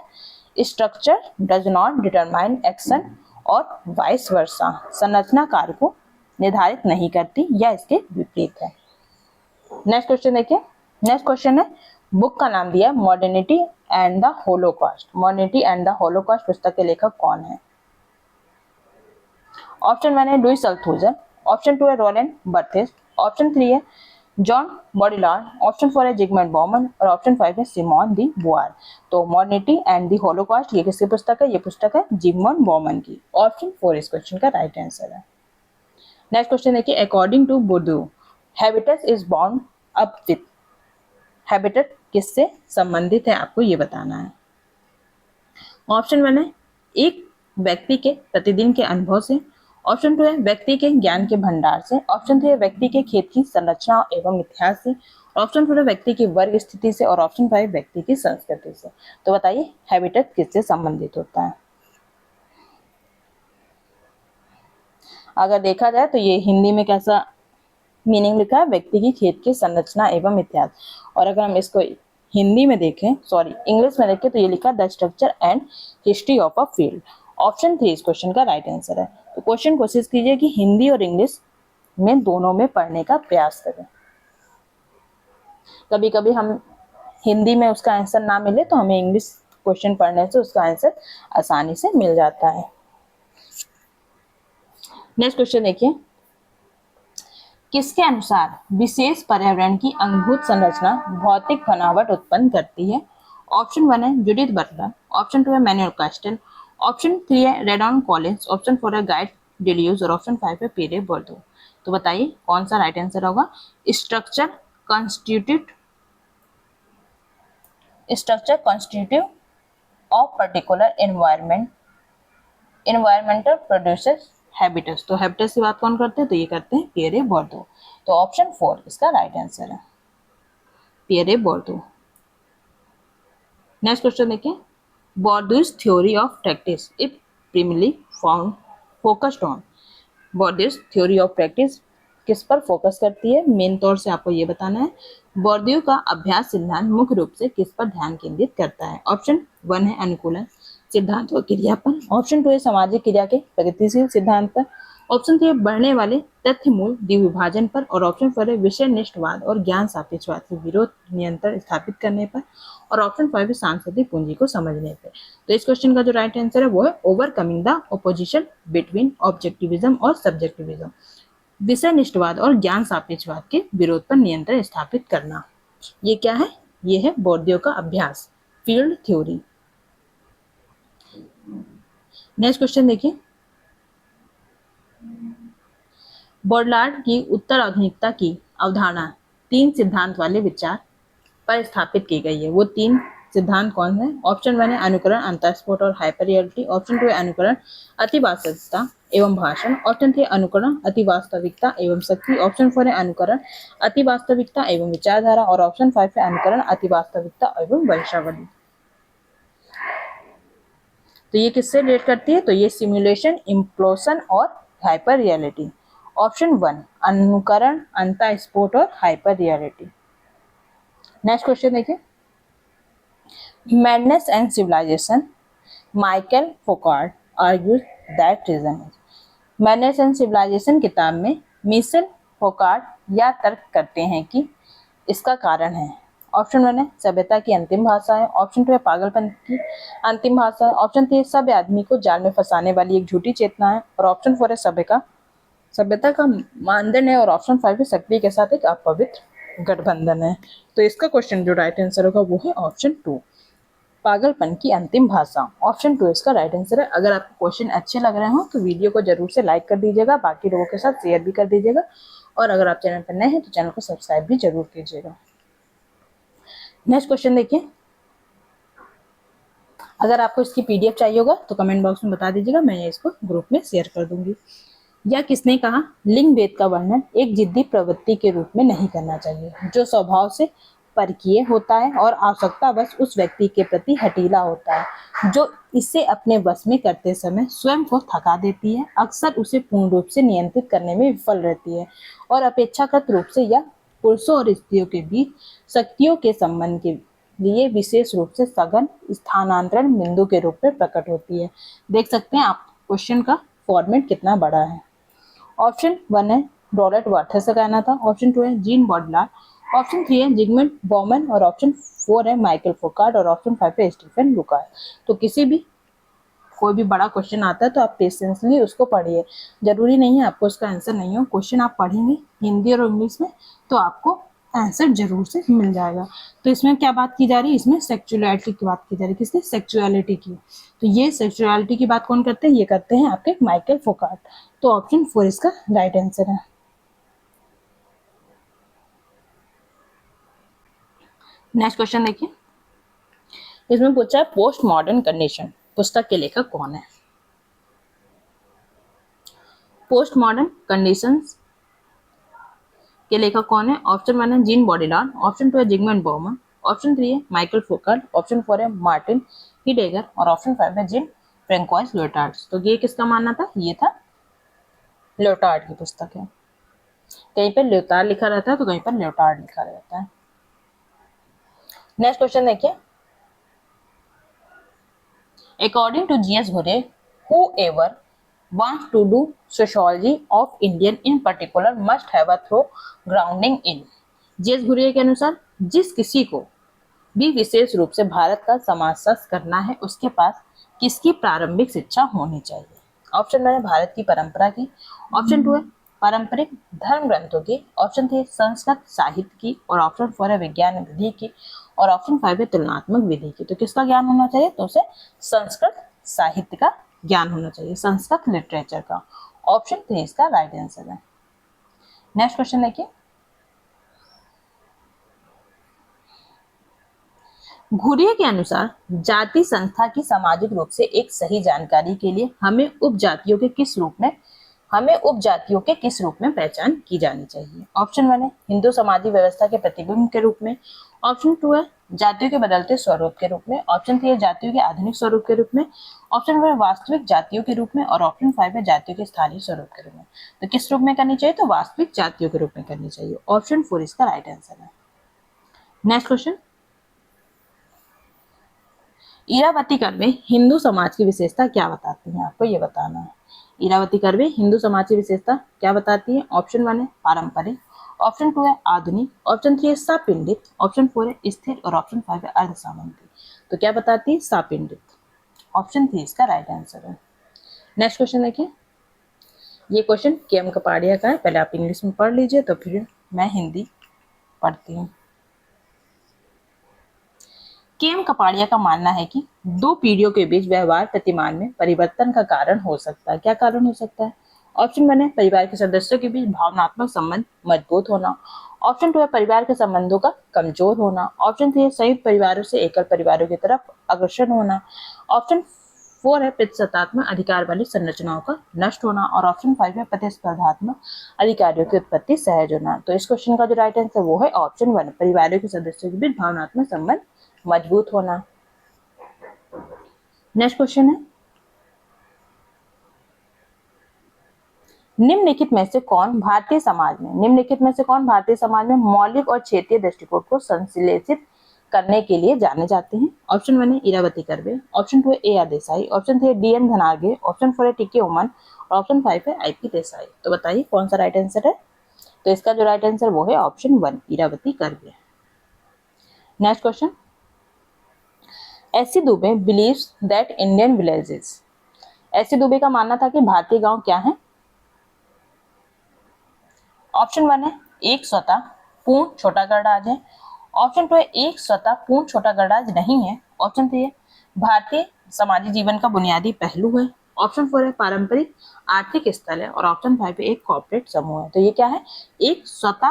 Structure does not determine action और वाइस वर्सा, संरचना कार्य को निर्धारित नहीं करती या इसके विपरीत है। नेक्स्ट क्वेश्चन देखिए, नेक्स्ट क्वेश्चन है, बुक का नाम दिया modernity and the Holocaust. Modernity and the Holocaust पुस्तक के लेखक कौन है? ऑप्शन 1 है लुईस अल्थुजर, ऑप्शन 2 है रोलैंड बर्थेस, ऑप्शन 3 है जॉन बॉडिलार्ड, ऑप्शन 4 है जिगमंड बॉमन और ऑप्शन 5 है सिमोन दी बुआर। तो मॉडर्निटी एंड द होलोकॉस्ट ये किसकी पुस्तक है? ये पुस्तक है जिगमंड बॉमन की। ऑप्शन 4 इस क्वेश्चन का राइट आंसर है। नेक्स्ट क्वेश्चन देखिए, according to Bourdieu habitus is bound up with. Habitat किससे संबंधित है? आपको ये बताना है। ऑप्शन 1 है एक व्यक्ति के प्रतिदिन के अनुभव से, ऑप्शन 2 है व्यक्ति के ज्ञान के भंडार से, ऑप्शन 3 है व्यक्ति के खेत की संरचना एवं इतिहास से, ऑप्शन 4 है व्यक्ति की वर्ग स्थिति से और ऑप्शन 5 व्यक्ति की संस्कृति से। तो बताइए हैबिटेट किससे संबंधित होता है? अगर देखा जाए तो ये हिंदी में कैसा मीनिंग लिखा है व्यक्ति की खेत की संरचना एवं इतिहास। और अगर हम इसको हिंदी में देखें, सॉरी इंग्लिश में देखें, तो ये लिखा the structure and history of a field. Option 3 इस क्वेश्चन का राइट आंसर है। तो क्वेश्चन कोशिश कीजिए कि हिंदी और इंग्लिश में दोनों में पढ़ने का प्रयास करें। कभी कभी हम हिंदी में उसका आंसर ना मिले तो हमें इंग्लिश क्वेश्चन पढ़ने से उसका आंसर आसानी से मिल जाता है। नेक्स्ट क्वेश्चन देखिए, किसके अनुसार विशेष पर्यावरण की अंगभूत संरचना भौतिक बनावट उत्पन्न करती है? ऑप्शन 1 है जूडिथ बटलर, ऑप्शन 2 है मैनुअल कास्टेल, ऑप्शन 3 है रेडॉन कॉलिंस, ऑप्शन 4 है गाइड डेल्यूज और ऑप्शन 5 है पीरे बोर्डो। तो बताइए कौन सा राइट आंसर होगा? Structure constitutive of particular environmental produces habitus. तो हैबिटस की बात कौन करते हैं? तो ये करते हैं पियरे बोर्डो। तो ऑप्शन 4 इसका राइट आंसर है, पियरे बोर्डो। नेक्स्ट क्वेश्चन देखिए, Bourdieu's theory of practice if primarily found focused on. Bourdieu's theory of practice किस पर फोकस करती है? मेन तौर से आपको ये बताना है। बोर्डियो का अभ्यास सिद्धांत मुख्य रूप से किस पर ध्यान केंद्रित करता है? ऑप्शन 1 है अनुकूलन सिद्धांत और क्रिया पर, ऑप्शन 2 है सामाजिक क्रिया के प्रगतिशील सिद्धांत पर, ऑप्शन 3 है बढ़ने वाले तथ्य मूल द्विविभाजन पर, और ऑप्शन 4 है विषय निष्ठवाद और ज्ञान सापेक्षवाद के विरोध नियंत्रण स्थापित करने पर, और ऑप्शन 5 है सांस्कृतिक पूंजी को समझने पर। तो इस क्वेश्चन का जो राइट आंसर है वो है ओवरकमिंग द ऑपोजिशन बिटवीन ऑब्जेक्टिविज्म और सब्जेक्टिविज्म, विषय निष्ठवाद और ज्ञान सापेक्षवाद के विरोध पर नियंत्रण स्थापित करना। ये क्या है? ये है बोर्डियो का अभ्यास, फील्ड थ्योरी। नेक्स्ट क्वेश्चन देखिए, बोडलार्ड की उत्तर आधुनिकता की अवधारणा 3 सिद्धांत वाले विचार पर स्थापित की गई है। वो 3 सिद्धांत कौन है? ऑप्शन 1 है अनुकरण अंतःस्फोट और हाइपर रियलिटी, ऑप्शन 2 है अनुकरण अतिवास्तविकता एवं भाषण, ऑप्शन 3 अनुकरण अतिवास्तविकता एवं शक्ति, ऑप्शन 4 है अनुकरण अतिवास्तविकता एवं विचारधारा, और ऑप्शन 5 है अनुकरण अतिवास्तविकता एवं वंशावली। तो ये किससे रिलेट करती है? तो ये सिमुलेशन, इम्प्लोशन और हाइपर रियलिटी। ऑप्शन 1 अनुकरण अंतःस्फोट और हाइपर रियलिटी। नेक्स्ट क्वेश्चन देखिए, madness and civilization Michael Foucault argues that reason is. Madness and civilization किताब में मिशेल फोकार्ड यह तर्क करते हैं कि इसका कारण है। ऑप्शन 1 है सभ्यता की अंतिम भाषा है, ऑप्शन 2 है पागलपन की अंतिम भाषा है, ऑप्शन 3 सभ्य आदमी को जाल में फंसाने वाली एक झूठी चेतना है, और ऑप्शन 4 है सभ्यता का मानदंड है, और ऑप्शन 5 है शक्ति के साथ एक अपवित्र गठबंधन है। तो इसका क्वेश्चन जो राइट आंसर होगा वो है ऑप्शन 2, पागलपन की अंतिम भाषा। ऑप्शन 2 इसका राइट आंसर है। अगर आपको क्वेश्चन अच्छे लग रहे हो तो वीडियो को जरूर से लाइक कर दीजिएगा, बाकी लोगों के साथ शेयर भी कर दीजिएगा, और अगर आप चैनल पर नए हैं तो चैनल को सब्सक्राइब भी जरूर कीजिएगा। नेक्स्ट क्वेश्चन देखिए, अगर आपको इसकी पीडीएफ चाहिए होगा तो कमेंट बॉक्स में बता दीजिएगा, मैं इसको ग्रुप में शेयर कर दूंगी। यह किसने कहा? लिंग भेद का वर्णन एक जिद्दी प्रवृत्ति के रूप में नहीं करना चाहिए जो स्वभाव से परकीय होता है और आवश्यकतावश उस व्यक्ति के प्रति हठीला होता है, जो इसे अपने वश में करते समय स्वयं को थका देती है, अक्सर उसे पूर्ण रूप से नियंत्रित करने में विफल रहती है, और अपेक्षाकृत रूप से यह पुरुषों और स्त्रियों के बीच शक्तियों के संबंध के लिए विशेष रूप से सघन स्थानांतरण बिंदु के रूप में प्रकट होती है। देख सकते हैं आप क्वेश्चन का फॉर्मेट कितना बड़ा है। ऑप्शन 1 है रॉबर्ट वार्थस का कहना था, ऑप्शन 2 है जीन बॉडलार, ऑप्शन 3 है जिगमंड बॉमन, और ऑप्शन 4 है माइकल फोकार्ड, और ऑप्शन 5 है स्टीफन लुकार। तो कोई भी बड़ा क्वेश्चन आता है तो आप पेशेंसली उसको पढ़िए, जरूरी नहीं है आपको उसका आंसर नहीं हो। क्वेश्चन आप पढ़ेंगे हिंदी और इंग्लिश में तो आपको आंसर जरूर से मिल जाएगा। तो इसमें क्या बात की जा रही है? इसमें सेक्सुअलिटी की बात की जा रही है। किसकी? सेक्सुअलिटी की। तो ये सेक्सुअलिटी की बात कौन करते हैं? ये करते हैं आपके माइकल फोकार्ड। तो ऑप्शन 4 इसका राइट आंसर है। नेक्स्ट क्वेश्चन देखिए, इसमें पूछा है पोस्ट मॉडर्न कंडीशन पुस्तक के लेखक कौन है? पोस्ट मॉडर्न कंडीशंस के लेखक कौन है? ऑप्शन 1 है जीन बॉडीलार, ऑप्शन 2 है जिगमंड बॉमन, ऑप्शन 3 है माइकल फोकार्ड, ऑप्शन 4 है मार्टिन हीडेगर, और ऑप्शन 5 है जीन फ्रैंकोइस लियोटार्ड। तो ये किसका मानना था? ये था लियोटार्ड की पुस्तक है। कहीं पर ल्योतार लिखा रहता है तो कहीं पर ल्योटार्ड लिखा रहता है। नेक्स्ट क्वेश्चन देखिए, अकॉर्डिंग टू जीएस घुरे, whoever wants to do sociology of Indian in particular must have a thorough grounding in। GS घुरे के अनुसार जिस किसी को भी विशेष रूप से भारत का समाजशास्त्र करना है उसके पास किसकी प्रारंभिक शिक्षा होनी चाहिए। ऑप्शन वन है भारत की परंपरा की, ऑप्शन टू है पारंपरिक धर्म ग्रंथों की, ऑप्शन थ्री संस्कृत साहित्य की, और ऑप्शन फोर है विज्ञान विधि की, और ऑप्शन फाइव है तुलनात्मक विधि की। तो किसका ज्ञान होना चाहिए, तो उसे संस्कृत साहित्य का ज्ञान होना चाहिए, संस्कृत लिटरेचर का। ऑप्शन थ्री इसका राइट आंसर है। नेक्स्ट क्वेश्चन देखिए, घुरिये के अनुसार जाति संस्था की सामाजिक रूप से एक सही जानकारी के लिए हमें उपजातियों के किस रूप में पहचान की जानी चाहिए। ऑप्शन वन है हिंदू सामाजिक व्यवस्था के प्रतिबिंब के रूप में, ऑप्शन टू है जातियों के बदलते स्वरूप के रूप में, ऑप्शन थ्री है जातियों के आधुनिक स्वरूप के रूप में, ऑप्शन फोर है वास्तविक जातियों के रूप में, और ऑप्शन फाइव है जातियों के स्थानीय स्वरूप के रूप में। तो किस रूप में करनी चाहिए, तो वास्तविक जातियों के रूप में करनी चाहिए। ऑप्शन फोर इसका राइट आंसर है। नेक्स्ट क्वेश्चन, इरावती कर्वे हिंदू समाज की विशेषता क्या बताती हैं, आपको ये बताना है। इरावती कर्वे हिंदू समाज की विशेषता क्या बताती है। ऑप्शन वन है पारंपरिक, ऑप्शन टू है आधुनिक, ऑप्शन थ्री है सापिंडित, ऑप्शन फोर है स्थिर, और ऑप्शन फाइव है अर्धसामंती। तो क्या बताती है, सापिंडित। ऑप्शन थ्री इसका राइट आंसर है। नेक्स्ट क्वेश्चन देखिए, ये क्वेश्चन के.एम. कपाड़िया का है, पहले आप इंग्लिश में पढ़ लीजिए तो फिर मैं हिंदी पढ़ती हूँ। के.एम. कपाड़िया का मानना है कि दो पीढ़ियों के बीच व्यवहार प्रतिमान में परिवर्तन का कारण हो सकता है। क्या कारण हो सकता है। ऑप्शन वन है परिवार के सदस्यों के बीच भावनात्मक संबंध मजबूत होना, ऑप्शन टू है परिवार के संबंधों का कमजोर होना, ऑप्शन थ्री है संयुक्त परिवारों से एकल परिवारों की तरफ अग्रसर होना, ऑप्शन फोर है प्रतिस्पर्धात्मक अधिकार वाली संरचनाओं का नष्ट होना, और ऑप्शन फाइव है प्रतिस्पर्धात्मक अधिकारियों की उत्पत्ति सहज होना। तो इस क्वेश्चन का जो राइट आंसर वो है ऑप्शन वन, परिवारों के सदस्यों के बीच भावनात्मक संबंध मजबूत होना। नेक्स्ट क्वेश्चन है, निम्नलिखित में से कौन भारतीय समाज में मौलिक और क्षेत्रीय दृष्टिकोण को संश्लेषित करने के लिए जाने जाते हैं। ऑप्शन वन है इरावती कर्वे, ऑप्शन टू है ए.आर. देसाई, ऑप्शन थ्री है डी.एन. धनार्घे, ऑप्शन फोर है टी.के. उमन, और ऑप्शन फाइव है आई.पी. देसाई। तो बताइए कौन सा राइट आंसर है। तो इसका जो राइट आंसर वो है option one, Iravati Karve. Next question, S C. Dube believes that Indian villages. S C. Dube का मानना था कि भारतीय गांव क्या है। ऑप्शन वन है एक स्वतः पूर्ण छोटा गणराज्य है, ऑप्शन टू है एक स्वतः पूर्ण छोटा गणराज्य नहीं है, ऑप्शन थ्री है भारतीय सामाजिक जीवन का बुनियादी पहलू है, ऑप्शन फोर है पारंपरिक आर्थिक स्थल है, और ऑप्शन फाइव है एक कॉर्पोरेट समूह है। तो ये क्या है, एक स्वतः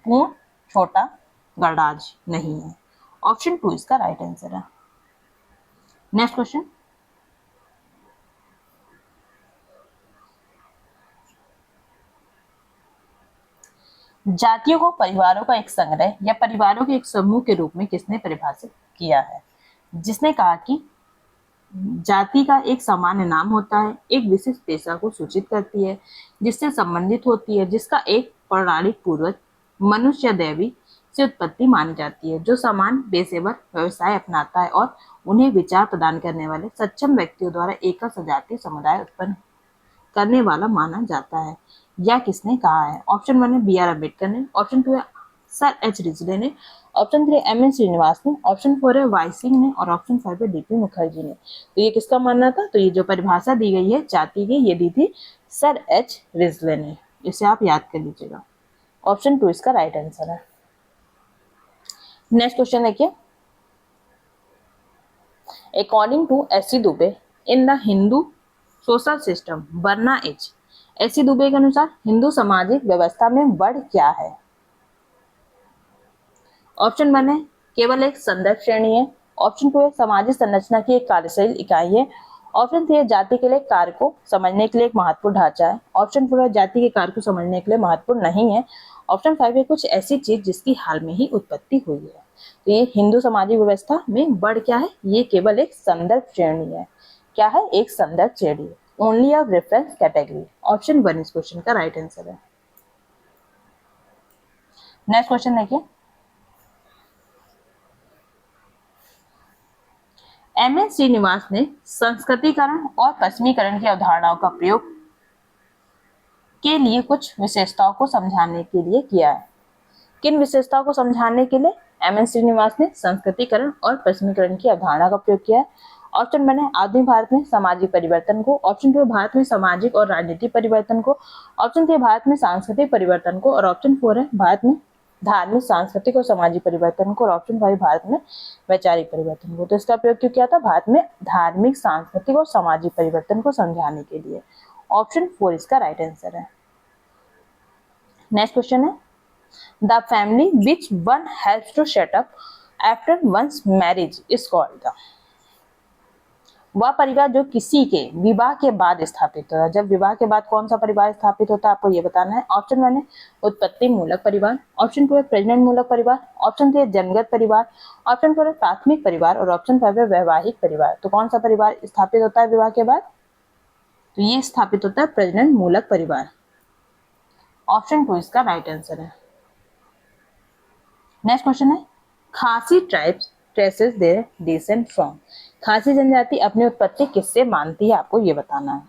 पूर्ण छोटा गणराज्य नहीं है। ऑप्शन टू इसका राइट आंसर है। नेक्स्ट क्वेश्चन, जातियों को परिवारों का एक संग्रह या परिवारों के एक समूह के रूप में किसने परिभाषित किया है। जिसने कहा कि जाति का एक सामान्य नाम होता है, एक विशिष्ट पेशा को सूचित करती है, जिससे संबंधित होती है, जिसका एक पौराणिक पूर्वज मनुष्य या देवी से उत्पत्ति मानी जाती है, जो समान पेशेवर व्यवसाय अपनाता है और उन्हें विचार प्रदान करने वाले सक्षम व्यक्तियों द्वारा एकल सजातीय समुदाय उत्पन्न करने वाला माना जाता है। या किसने कहा है। ऑप्शन वन है बी.आर. अम्बेडकर ने, ऑप्शन टू है सर एच रिजले ने, ऑप्शन थ्री एम.एन. श्रीनिवास ने, ऑप्शन फोर है वाई सिंह ने, और ऑप्शन फाइव है डी.पी. मुखर्जी ने। तो ये किसका मानना था। तो ये जो परिभाषा दी गई है जाति की, ये दी थी सर एच रिजले ने। इसे आप याद कर लीजिएगा। ऑप्शन टू इसका राइट आंसर है। नेक्स्ट क्वेश्चन देखिए, according to S C. Dube in the Hindu social system varna is. S C. Dube के अनुसार हिंदू सामाजिक व्यवस्था में वर्ण क्या है। ऑप्शन वन है केवल एक संदर्भ श्रेणी है, ऑप्शन टू है सामाजिक संरचना की एक कार्यशील इकाई है, ऑप्शन थ्री है जाति के लिए कार्य को समझने के लिए एक महत्वपूर्ण ढांचा है, ऑप्शन फोर है जाति के कार्य को समझने के लिए महत्वपूर्ण नहीं है, ऑप्शन फाइव है कुछ ऐसी चीज जिसकी हाल में ही उत्पत्ति हुई है। तो ये हिंदू सामाजिक व्यवस्था में वर्ण क्या है, ये केवल एक संदर्भ श्रेणी है। क्या है, एक संदर्भ श्रेणी, only a reference category. Option one इस क्वेश्चन का राइट आंसर है। नेक्स्ट क्वेश्चन देखिए, एम.एन. श्रीनिवास ने संस्कृतिकरण और पश्चिमीकरण की अवधारणाओं का प्रयोग के लिए कुछ विशेषताओं को समझाने के लिए किया है। किन विशेषताओं को समझाने के लिए एम.एन. श्रीनिवास ने संस्कृतिकरण और पश्चिमीकरण की अवधारणा का प्रयोग किया है? ऑप्शन वन है आधुनिक भारत में सामाजिक परिवर्तन को, ऑप्शन टू है भारत में सामाजिक और राजनीतिक परिवर्तन को, ऑप्शन थ्री भारत में सांस्कृतिक परिवर्तन को, और ऑप्शन फोर है भारत में धार्मिक, सांस्कृतिक और सामाजिक परिवर्तन को, और ऑप्शन फाइव भारत में वैचारिक परिवर्तन को। तो इसका प्रयोग क्यों किया था? भारत में धार्मिक, सांस्कृतिक और सामाजिक परिवर्तन को समझाने के लिए। ऑप्शन फोर इसका राइट आंसर है। नेक्स्ट क्वेश्चन है, the family which one helps to set up after one's marriage is called the, वह परिवार जो किसी के विवाह के बाद स्थापित होता है। जब विवाह के बाद कौन सा परिवार स्थापित होता है आपको ये बताना है। ऑप्शन वन है उत्पत्ति मूलक परिवार, ऑप्शन टू है प्रजनन मूलक परिवार, ऑप्शन थ्री है जन्मगत परिवार, ऑप्शन फोर है प्राथमिक परिवार, और ऑप्शन फाइव है वैवाहिक परिवार। तो कौन सा परिवार स्थापित होता है विवाह के बाद? तो ये स्थापित होता है प्रजनन मूलक परिवार। ऑप्शन टू इसका राइट आंसर है। नेक्स्ट क्वेश्चन है, Khasi tribes traces their descent from, Khasi जनजाति अपनी उत्पत्ति किससे मानती है आपको ये बताना है।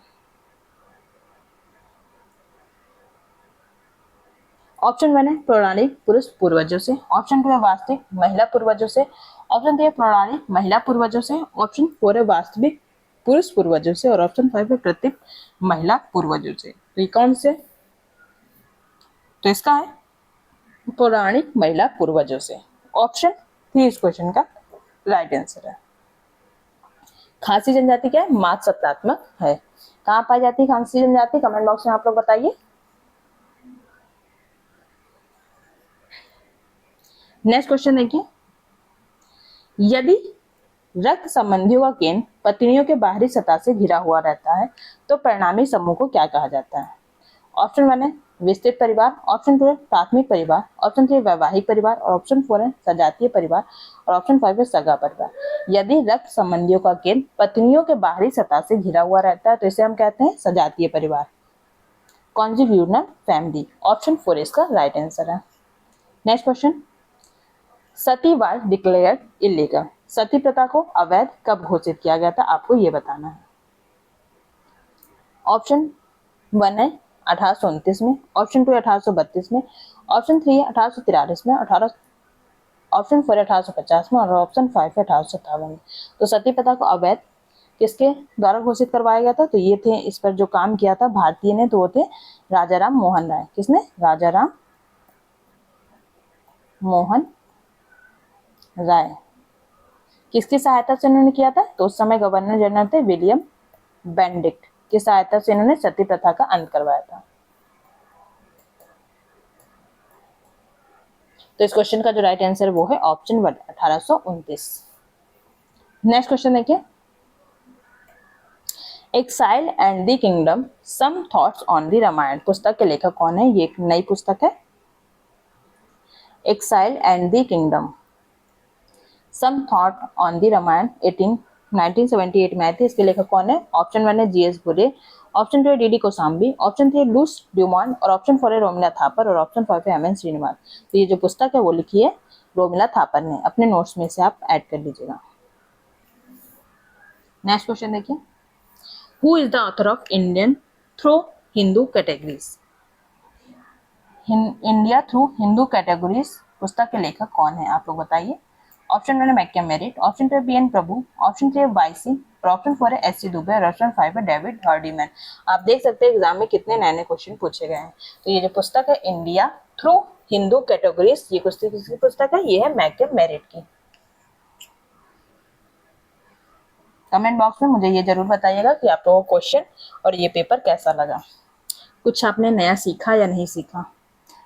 ऑप्शन वन है पौराणिक पुरुष पूर्वजों से, ऑप्शन टू है वास्तविक महिला पूर्वजों से, ऑप्शन थ्री है पौराणिक महिला पूर्वजों से, ऑप्शन फोर है वास्तविक पुरुष पूर्वजों से, और ऑप्शन फाइव है कृत्रिम महिला पूर्वजों से। तो ये कौन से? तो इसका है पौराणिक महिला पूर्वजों से। ऑप्शन थ्री इस क्वेश्चन का राइट आंसर है। खासी जनजाति क्या है? मात सत्तात्मक है। कहाँ पाई जाती है खासी जनजाति? कमेंट बॉक्स में आप लोग बताइए। नेक्स्ट क्वेश्चन देखिए, यदि रक्त संबंधियों का केंद्र पत्नियों के बाहरी सतह से घिरा हुआ रहता है तो परिणामी समूह को क्या कहा जाता है? ऑप्शन वन है विस्तृत परिवार, ऑप्शन टू है प्राथमिक परिवार, ऑप्शन थ्री वैवाहिक परिवार, और ऑप्शन फोर है सजातीय परिवार, और ऑप्शन फाइव है सगा परिवार। यदि रक्त संबंधियों का केंद्र पत्नियों के बाहरी सतह से घिरा हुआ रहता है तो इसे हम कहते हैं सजातीय परिवार, कॉन्जुगेशनल फैमिली। ऑप्शन फोर इसका राइट आंसर है। नेक्स्ट क्वेश्चन, सतीवाद डिक्लेयर्ड इलीगल, सती प्रथा को अवैध कब घोषित किया गया था आपको ये बताना है। ऑप्शन वन है 1829 में, ऑप्शन टू है 1832 में, ऑप्शन थ्री है 1843 में, ऑप्शन फोर है 1850 में, और ऑप्शन फाइव है 1857 में। तो सती प्रथा को अवैध किसके द्वारा घोषित करवाया गया था? तो ये थे, इस पर जो काम किया था भारतीय ने, तो वो थे राजा राम मोहन राय। किसने? राजा राम मोहन राय। किसकी सहायता से उन्होंने किया था? तो उस समय गवर्नर जनरल थे विलियम बेनेडिक्ट की सहायता से इन्होंने सती प्रथा का अंत करवाया था। तो इस क्वेश्चन का जो राइट आंसर है वो है ऑप्शन वन 1829। नेक्स्ट क्वेश्चन देखिए, exile and the kingdom some thoughts on the Ramayana पुस्तक के लेखक कौन है? ये एक नई पुस्तक है, exile and the kingdom some thought on the Ramayana 1978 में आई थी। इसके लेखक कौन है? ऑप्शन वन है जीएस बुरे, ऑप्शन टू है डीडी कोसाम्बी, ऑप्शन थ्री है लूस ड्यूमॉन्ट, और ऑप्शन फोर है रोमिला थापर, और ऑप्शन फाइव है एम.एन. श्रीनिवास। तो ये जो पुस्तक है वो लिखी है रोमिला थापर ने। अपने नोट्स में से आप ऐड कर लीजिएगा। नेक्स्ट क्वेश्चन देखिए, who is the author of Indian through Hindu categories, India through Hindu categories पुस्तक के लेखक कौन है आप लोग बताइए। ऑप्शन वन है मैकम मेरिट, ऑप्शन टू है बी एन प्रभु, ऑप्शन थ्री है वाईसी, और ऑप्शन फोर है एस सी दुबे, और ऑप्शन फाइव है डेविड हार्डीमैन। आप देख सकते हैं एग्जाम में कितने नए नए क्वेश्चन पूछे गए हैं। तो ये जो पुस्तक है इंडिया थ्रू हिंदू कैटेगरीज, ये किसकी पुस्तक है? ये है मैकम मेरिट की। कमेंट बॉक्स में मुझे ये जरूर बताइएगा कि आप लोगों को क्वेश्चन और ये पेपर कैसा लगा, कुछ आपने नया सीखा या नहीं सीखा।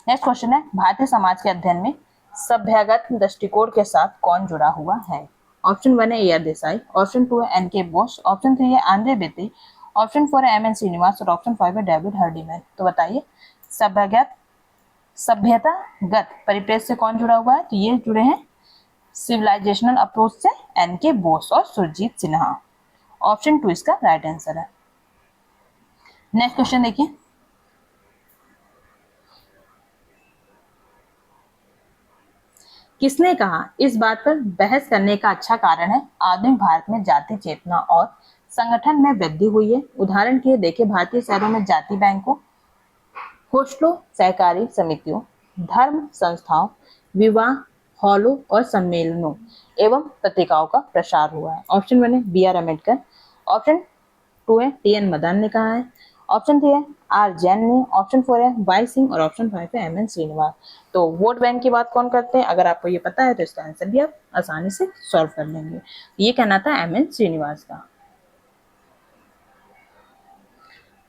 नेक्स्ट क्वेश्चन है, भारतीय समाज के अध्ययन में सभ्यगत दृष्टिकोण के साथ कौन जुड़ा हुआ है? ऑप्शन वन है ए.आर. देसाई, ऑप्शन टू है एन.के. बोस, ऑप्शन थ्री है आंद्रे बेते, ऑप्शन फोर है एम.एन. श्रीनिवास, और ऑप्शन फाइव है डेविड हार्डीमैन। तो बताइए सभ्यतागत परिप्रेक्ष्य से कौन जुड़ा हुआ है? तो ये जुड़े हैं सिविलाइजेशनल अप्रोच से एन.के. बोस और सुरजीत सिन्हा। ऑप्शन टू इसका राइट आंसर है। नेक्स्ट क्वेश्चन देखिए, किसने कहा? इस बात पर बहस करने का अच्छा कारण है आधुनिक भारत में जाति चेतना और संगठन में वृद्धि हुई है। उदाहरण के लिए देखिए, भारतीय शहरों में जाति बैंकों, होस्टलों, सहकारी समितियों, धर्म संस्थाओं, विवाह हॉलों और सम्मेलनों एवं पत्रिकाओं का प्रसार हुआ है। ऑप्शन 1 है B.R. अम्बेडकर, ऑप्शन 2 है T.N. मदन ने कहा है, ऑप्शन 3 है R. जैन ने, ऑप्शन 4 है वाई सिंह और ऑप्शन 5 है M.N. श्रीनिवास। तो वोट बैंक की बात कौन करते हैं? अगर आपको ये पता है तो इसका आंसर भी आप आसानी से सॉल्व कर लेंगे। ये कहना था M.N. श्रीनिवास का।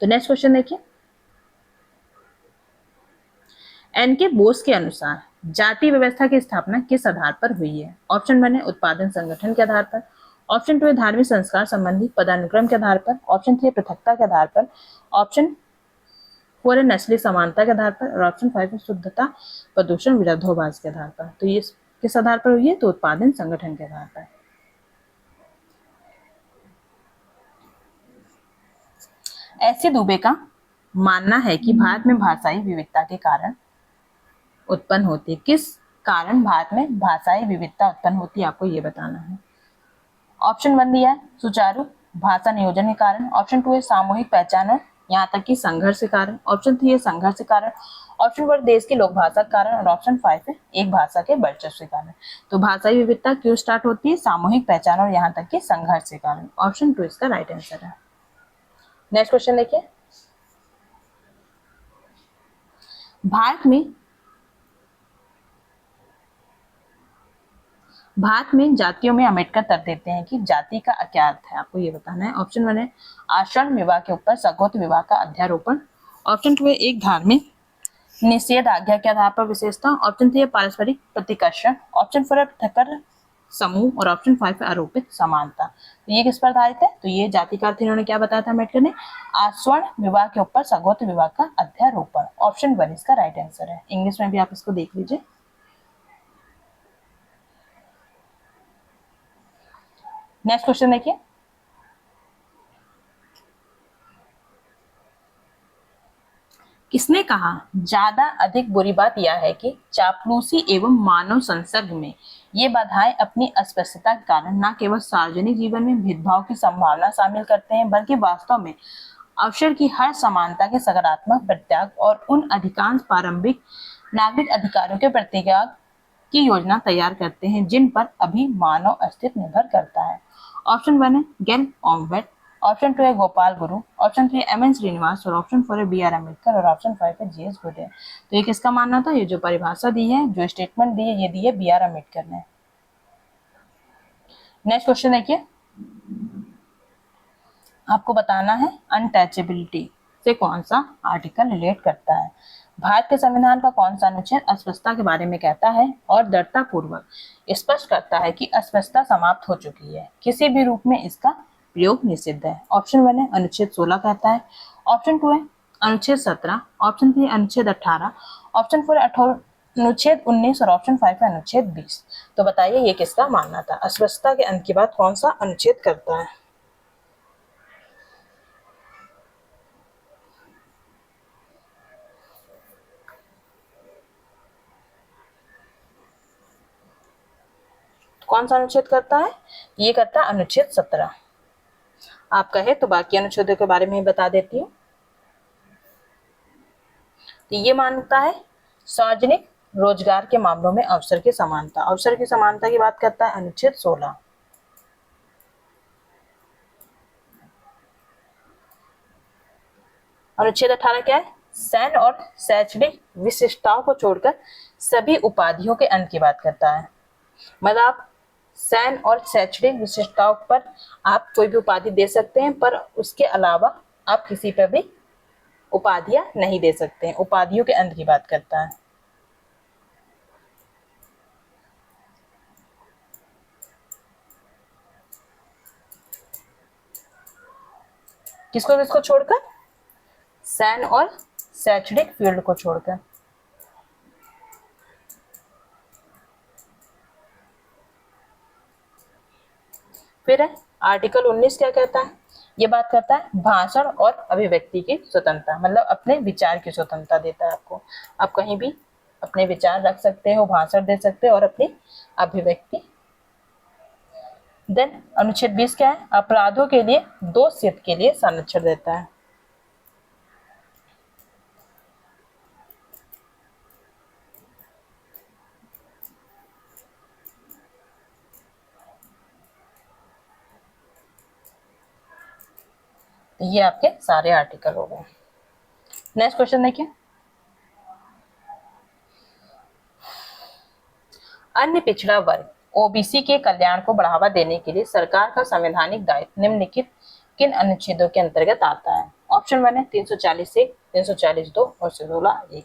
तो नेक्स्ट क्वेश्चन देखिए, एन.के. बोस के अनुसार जाति व्यवस्था की स्थापना किस आधार पर हुई है? ऑप्शन 1 है उत्पादन संगठन के आधार पर, ऑप्शन 2 है धार्मिक संस्कार संबंधी पदानुक्रम के आधार पर, ऑप्शन 3 है पृथकता के आधार पर, ऑप्शन 4 है नस्लीय समानता के आधार पर और ऑप्शन 5 है शुद्धता प्रदूषण विरोधाभास के आधार पर। तो ये किस आधार पर हुई है? तो उत्पादन संगठन के आधार पर। ऐसे दुबे का मानना है कि भारत में भाषाई विविधता के कारण उत्पन्न होती है। किस कारण भारत में भाषाई विविधता उत्पन्न होती है, आपको ये बताना है। ऑप्शन 1 दिया है सुचारू भाषा नियोजन के कारण, ऑप्शन 2 है सामूहिक पहचान और यहाँ तक कि संघर्ष के कारण, ऑप्शन 3 है संघर्ष के कारण, ऑप्शन 4 देश की लोक भाषा के कारण और ऑप्शन 5 है एक भाषा के वर्चस्व के कारण। तो भाषाई विविधता क्यों स्टार्ट होती है? सामूहिक पहचान और यहाँ तक कि संघर्ष के कारण। ऑप्शन 2 इसका राइट आंसर है। नेक्स्ट क्वेश्चन देखिए, भारत में जातियों में अम्बेडकर तर्क देते हैं कि जाति का क्या अर्थ है, आपको ये बताना है। ऑप्शन 1 है आश्रम विवाह के ऊपर सगोत्र विवाह का अध्यारोपण, ऑप्शन 2 है एक धार्मिक निषेध आज्ञा के आधार पर विशेषता, ऑप्शन 3 है पारस्परिक प्रतिकर्षण, ऑप्शन 4 है पृथक्कर समूह और ऑप्शन 5 है आरोपित समानता। तो ये किस पर आधारित है? तो ये जाति का अर्थ इन्होंने क्या बताया था अम्बेडकर ने? आश्रम विवाह के ऊपर सगोत्र विवाह का अध्यारोपण। ऑप्शन 1 इसका राइट आंसर है। इंग्लिश में भी आप इसको देख लीजिए। नेक्स्ट क्वेश्चन देखिए, किसने कहा ज्यादा अधिक बुरी बात यह है कि चापलूसी एवं मानव संसर्ग में ये बाधाएं अपनी अस्पष्टता के कारण न केवल सार्वजनिक जीवन में भेदभाव की संभावना शामिल करते हैं बल्कि वास्तव में अवसर की हर समानता के सकारात्मक प्रत्याग और उन अधिकांश प्रारंभिक नागरिक अधिकारों के प्रत्याग की योजना तैयार करते हैं जिन पर अभी मानव अस्तित्व निर्भर करता है। ऑप्शन 1 है गेल ऑम्बेट, ऑप्शन 2 है गोपाल गुरु, ऑप्शन 3 M.N. श्रीनिवास और ऑप्शन 4 है B.R. अम्बेडकर और ऑप्शन 5 है G.S. गुडे। तो ये किसका मानना था? ये जो परिभाषा दी है, जो स्टेटमेंट दी है, ये दी है B.R. अम्बेडकर ने। नेक्स्ट क्वेश्चन देखिए, आपको बताना है अनटचेबिलिटी से कौन सा आर्टिकल रिलेट करता है। भारत के संविधान का कौन सा अनुच्छेद अस्पष्टता के बारे में कहता है और दृढ़ता पूर्वक स्पष्ट करता है कि अस्पष्टता समाप्त हो चुकी है, किसी भी रूप में इसका प्रयोग निषिद्ध है। ऑप्शन 1 है अनुच्छेद 16 कहता है, ऑप्शन 2 है अनुच्छेद 17, ऑप्शन 3 अनुच्छेद 18, ऑप्शन 4 अनुच्छेद 19 और ऑप्शन 5 है अनुच्छेद 20। तो बताइए ये किसका मानना था? अस्पष्टता के अंत की बात कौन सा अनुच्छेद करता है? कौन सा अनुच्छेद करता है? ये करता है अनुच्छेद 17। आप कहे तो बाकी अनुच्छेदों के बारे में बता देती हूँ। तो ये मानता है सार्वजनिक रोजगार के मामलों में अवसर की समानता। अवसर की समानता की बात करता है अनुच्छेद 16। अनुच्छेद 18 क्या है? सैन्य और शैक्षणिक विशिष्टताओं को छोड़कर सभी उपाधियों के अंत की बात करता है। मतलब आप सैन्य और शैक्षणिक विशिष्टताओं पर आप कोई भी उपाधि दे सकते हैं, पर उसके अलावा आप किसी पर भी उपाधियां नहीं दे सकते हैं। उपाधियों के अंत की बात करता है। किसको किसको छोड़कर? सैन्य और शैक्षणिक फील्ड को छोड़कर। फिर है आर्टिकल 19 क्या कहता है? ये बात करता है भाषण और अभिव्यक्ति की स्वतंत्रता, मतलब अपने विचार की स्वतंत्रता देता है आपको। आप कहीं भी अपने विचार रख सकते हो, भाषण दे सकते हो और अपनी अभिव्यक्ति। देन अनुच्छेद 20 क्या है? अपराधों के लिए दोषित के लिए संरक्षण देता है। तो ये आपके सारे आर्टिकल हो गए। नेक्स्ट क्वेश्चन देखिए, अन्य पिछड़ा वर्ग ओबीसी के कल्याण को बढ़ावा देने के लिए सरकार का संवैधानिक दायित्व निम्नलिखित किन अनुच्छेदों के अंतर्गत आता है? ऑप्शन 1 है 340(1), 340(2) और 16(1).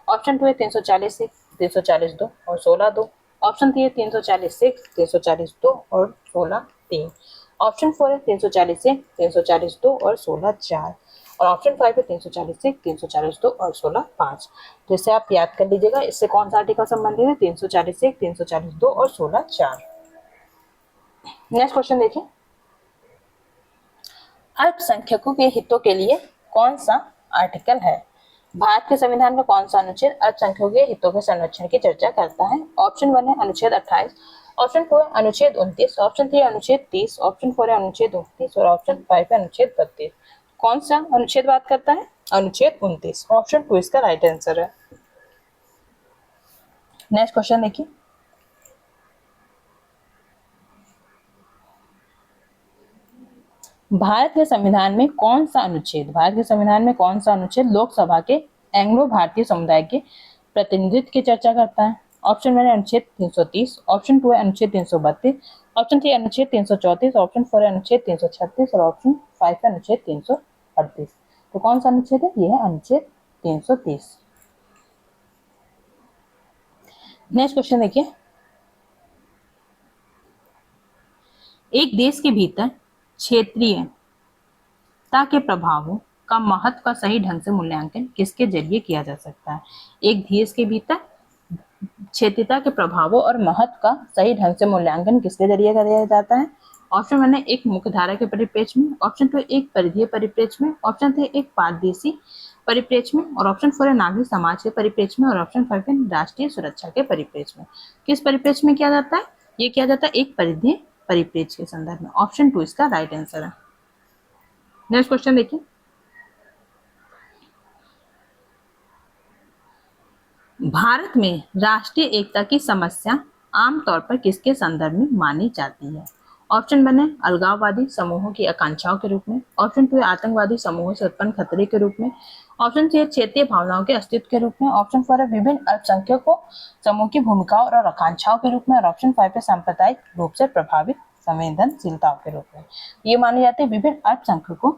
ऑप्शन 2 है 340(1), 340(2) और 16(2). ऑप्शन 3 है 340(1), 340(2) और 16(3). ऑप्शन 4 है 340(1), 340(2) और 16(4). और ऑप्शन 5 है 340(1), 340(2) और 16(5). तो इसे आप याद कर लीजिएगा, इससे कौन सा आर्टिकल संबंधित है? 340(1), 340(2) और 16(4). नेक्स्ट क्वेश्चन देखिए, अल्पसंख्यकों के हितों के लिए कौन सा आर्टिकल है? भारत के संविधान का कौन सा अनुच्छेद अल्पसंख्यकों के हितों के संरक्षण की चर्चा करता है? ऑप्शन 1 है अनुच्छेद 28, ऑप्शन 2 है अनुच्छेद 29, ऑप्शन 3 है अनुच्छेद 30, ऑप्शन 4 है अनुच्छेद 29 और ऑप्शन 5 है अनुच्छेद 32। कौन सा अनुच्छेद बात करता है? अनुच्छेद 29। ऑप्शन 2 इसका राइट आंसर है। नेक्स्ट क्वेश्चन देखिए, भारत के संविधान में कौन सा अनुच्छेद लोकसभा के एंग्लो भारतीय समुदाय के प्रतिनिधित्व की चर्चा करता है? ऑप्शन 1 है अनुच्छेद 330, ऑप्शन 2 है अनुच्छेद 332, ऑप्शन 3 अनुच्छेद 334, ऑप्शन 4 है अनुच्छेद 336 और ऑप्शन 5 है अनुच्छेद 338। तो कौन सा अनुच्छेद है? ये है अनुच्छेद 330। नेक्स्ट क्वेश्चन देखिए, एक देश के भीतर क्षेत्रीयता के प्रभावों का महत्व का सही ढंग से मूल्यांकन किसके जरिए किया जा सकता है? एक देश के भीतर क्षेत्रीयता के प्रभावों और महत्व का सही ढंग से मूल्यांकन किसके जरिए किया जाता है? ऑप्शन 1 है एक मुख्यधारा के परिप्रेक्ष्य में, ऑप्शन 2 एक परिधीय परिप्रेक्ष्य में, ऑप्शन 3 एक पारदेशी परिप्रेक्ष्य में और ऑप्शन 4 है नागरिक समाज के परिप्रेक्ष्य में और ऑप्शन 5 है राष्ट्रीय सुरक्षा के परिप्रेक्ष्य में। किस परिप्रेक्ष्य में किया जाता है? ये किया जाता है एक परिधीय परिप्रेक्ष्य के संदर्भ में। ऑप्शन 2 इसका राइट आंसर है। नेक्स्ट क्वेश्चन देखिए, भारत में राष्ट्रीय एकता की समस्या आमतौर पर किसके संदर्भ में मानी जाती है? ऑप्शन 1 है अलगाववादी समूहों की आकांक्षाओं के रूप में, ऑप्शन 2 है आतंकवादी समूहों से उत्पन्न खतरे के रूप में, ऑप्शन 3 है क्षेत्रीय भावनाओं के अस्तित्व के रूप में, ऑप्शन 4 है विभिन्न अल्पसंख्यकों समूह की भूमिकाओं और आकांक्षाओं के रूप में और ऑप्शन 5 है सांप्रदायिक रूप से प्रभावित संवेदनशीलताओं के रूप में। ये मानी जाती है विभिन्न अल्पसंख्यकों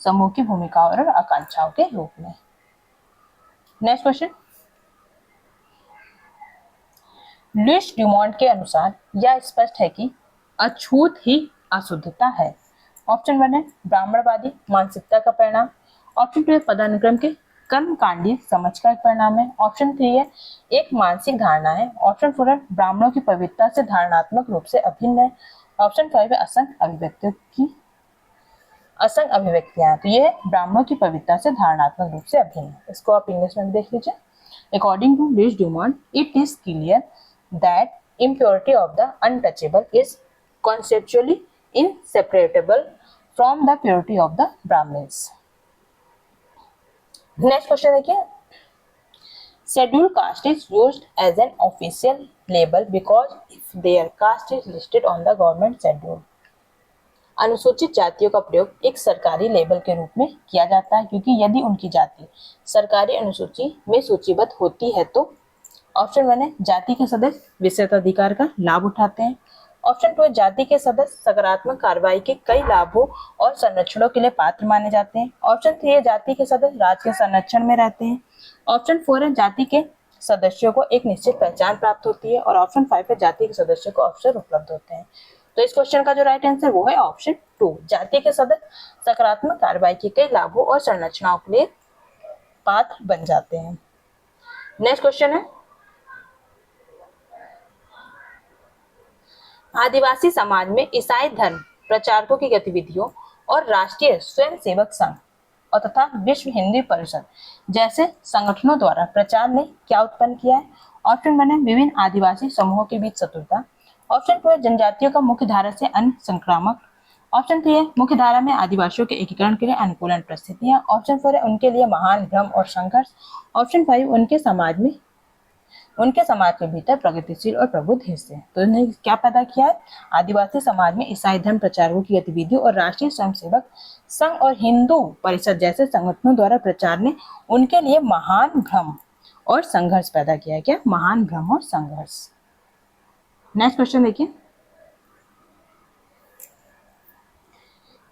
समूह की भूमिकाओं और आकांक्षाओं के रूप में। नेक्स्ट क्वेश्चन, लुईस ड्यूमोंट के अनुसार यह स्पष्ट है कि अछूत ही अशुद्धता है। ऑप्शन 1 है ब्राह्मणवादी मानसिकता का परिणाम, ऑप्शन 2 है पदानुक्रम के कर्मकांडीय समझ का एक परिणाम है, ऑप्शन 3 है एक मानसिक धारणा है, ऑप्शन 4 है ब्राह्मणों की पवित्रता से धारणात्मक रूप से अभिन्न है, ऑप्शन 5 है असंग अभिव्यक्तियां। तो ये ब्राह्मणों की पवित्रता से धारणात्मक रूप से अभिन्न है। इसको आप इंग्लिश में भी देख लीजिए। According to Louis Dumont, it is clear that impurity of the untouchable is conceptually inseparable from the purity of the Brahmins. Next question देखिए, scheduled caste is used as an official label because if their caste is listed on the government schedule. अनुसूचित जातियों का प्रयोग एक सरकारी label के रूप में किया जाता है क्योंकि यदि उनकी जाति सरकारी अनुसूची में सूचीबद्ध होती है तो ऑप्शन 1 है जाति के सदस्य विशेषाधिकार का लाभ उठाते हैं, ऑप्शन 2 है जाति के सदस्य सकारात्मक कार्रवाई के कई लाभों और संरक्षणों के लिए पात्र माने जाते हैं, ऑप्शन 3 है जाति के सदस्य राज्य के संरक्षण में रहते हैं, ऑप्शन 4 है जाति के सदस्यों को एक निश्चित पहचान प्राप्त होती है और ऑप्शन 5 है जाति के सदस्यों को अवसर उपलब्ध होते हैं। तो इस क्वेश्चन का जो राइट आंसर वो है ऑप्शन 2, जाति के सदस्य सकारात्मक कार्रवाई के कई लाभों और संरचनाओं के लिए पात्र बन जाते हैं। नेक्स्ट क्वेश्चन है, आदिवासी समाज में ईसाई धर्म प्रचारकों की गतिविधियों और राष्ट्रीय स्वयंसेवक संघ और तथा विश्व हिंदी परिषद जैसे संगठनों द्वारा प्रचार ने क्या उत्पन्न किया है? ऑप्शन 1 है विभिन्न आदिवासी समूहों के बीच शत्रुता। ऑप्शन 2 है जनजातियों का मुख्य धारा से अन्य संक्रामक। ऑप्शन 3 है मुख्य धारा में आदिवासियों के एकीकरण के लिए अनुकूलन परिस्थितियां। ऑप्शन 4 है उनके लिए महान भ्रम और संघर्ष। ऑप्शन 5 उनके समाज के भीतर प्रगतिशील और प्रबुद्ध हिस्से। तो इन्होंने क्या पैदा किया है? आदिवासी समाज में ईसाई धर्म प्रचारकों की गतिविधियों और राष्ट्रीय स्वयंसेवक संघ और हिंदू परिषद जैसे संगठनों द्वारा प्रचार ने उनके लिए महान भ्रम और संघर्ष पैदा किया है। क्या? महान भ्रम और संघर्ष। नेक्स्ट क्वेश्चन देखिए,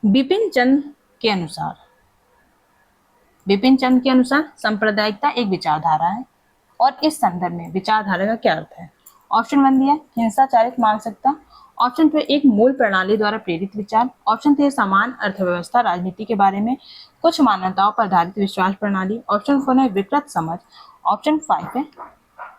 बिपिन चंद्र के अनुसार सांप्रदायिकता एक विचारधारा है और इस संदर्भ में विचारधारा का क्या अर्थ है? ऑप्शन 1 दिया हिंसाचारित मानसिकता। ऑप्शन 2 एक मूल प्रणाली द्वारा प्रेरित विचार। ऑप्शन 3 समान अर्थव्यवस्था राजनीति के बारे में कुछ मान्यताओं पर आधारित विश्वास प्रणाली। ऑप्शन 4 है विकृत समझ। ऑप्शन 5 है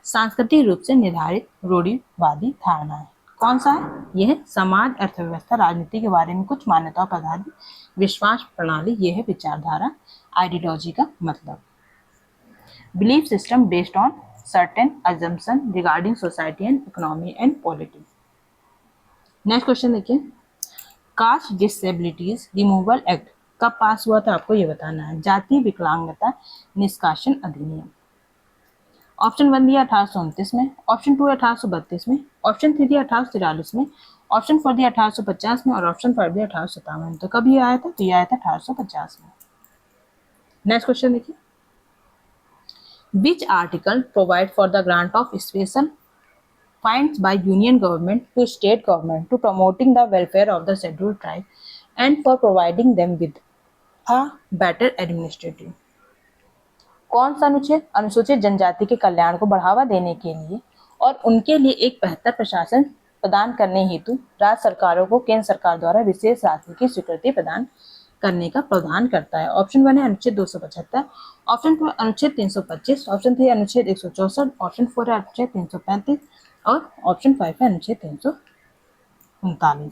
सांस्कृतिक रूप से निर्धारित रूढ़िवादी धारणाएं। कौन सा है? यह समाज अर्थव्यवस्था राजनीति के बारे में कुछ मान्यताओं पर आधारित विश्वास प्रणाली, यह है विचारधारा। आइडियोलॉजी का मतलब belief system based on certain assumption regarding society and economy and politics. Next question देखिए, कास्ट डिसेबिलिटीज रिमूवल एक्ट कब पास हुआ था? आपको ये बताना है। जातीय विकलांगता निष्कासन अधिनियम। ऑप्शन 1 दिया 1829 में। ऑप्शन 2 1832 में। ऑप्शन 3 दिया 1843 में। ऑप्शन 4 दिया 1850 में और ऑप्शन 5 दिया 1857 में। तो कब ये आया था? तो ये आया था 1850 में। नेक्स्ट क्वेश्चन देखिए, which article provide for the grant of special funds by union government to state government to promoting the welfare of the scheduled tribe and for providing them with a better administrative? कौन सा अनुच्छेद अनुसूचित जनजाति के कल्याण को बढ़ावा देने के लिए और उनके लिए एक बेहतर प्रशासन प्रदान करने हेतु राज्य सरकारों को केंद्र सरकार द्वारा विशेष राशि की स्वीकृति प्रदान करने का प्रावधान करता है? ऑप्शन 1 है अनुच्छेद 275। ऑप्शन 2 अनुच्छेद 325। ऑप्शन 3 अनुच्छेद 164। ऑप्शन 4 है अनुच्छेद 335 और ऑप्शन 5 है अनुच्छेद 339।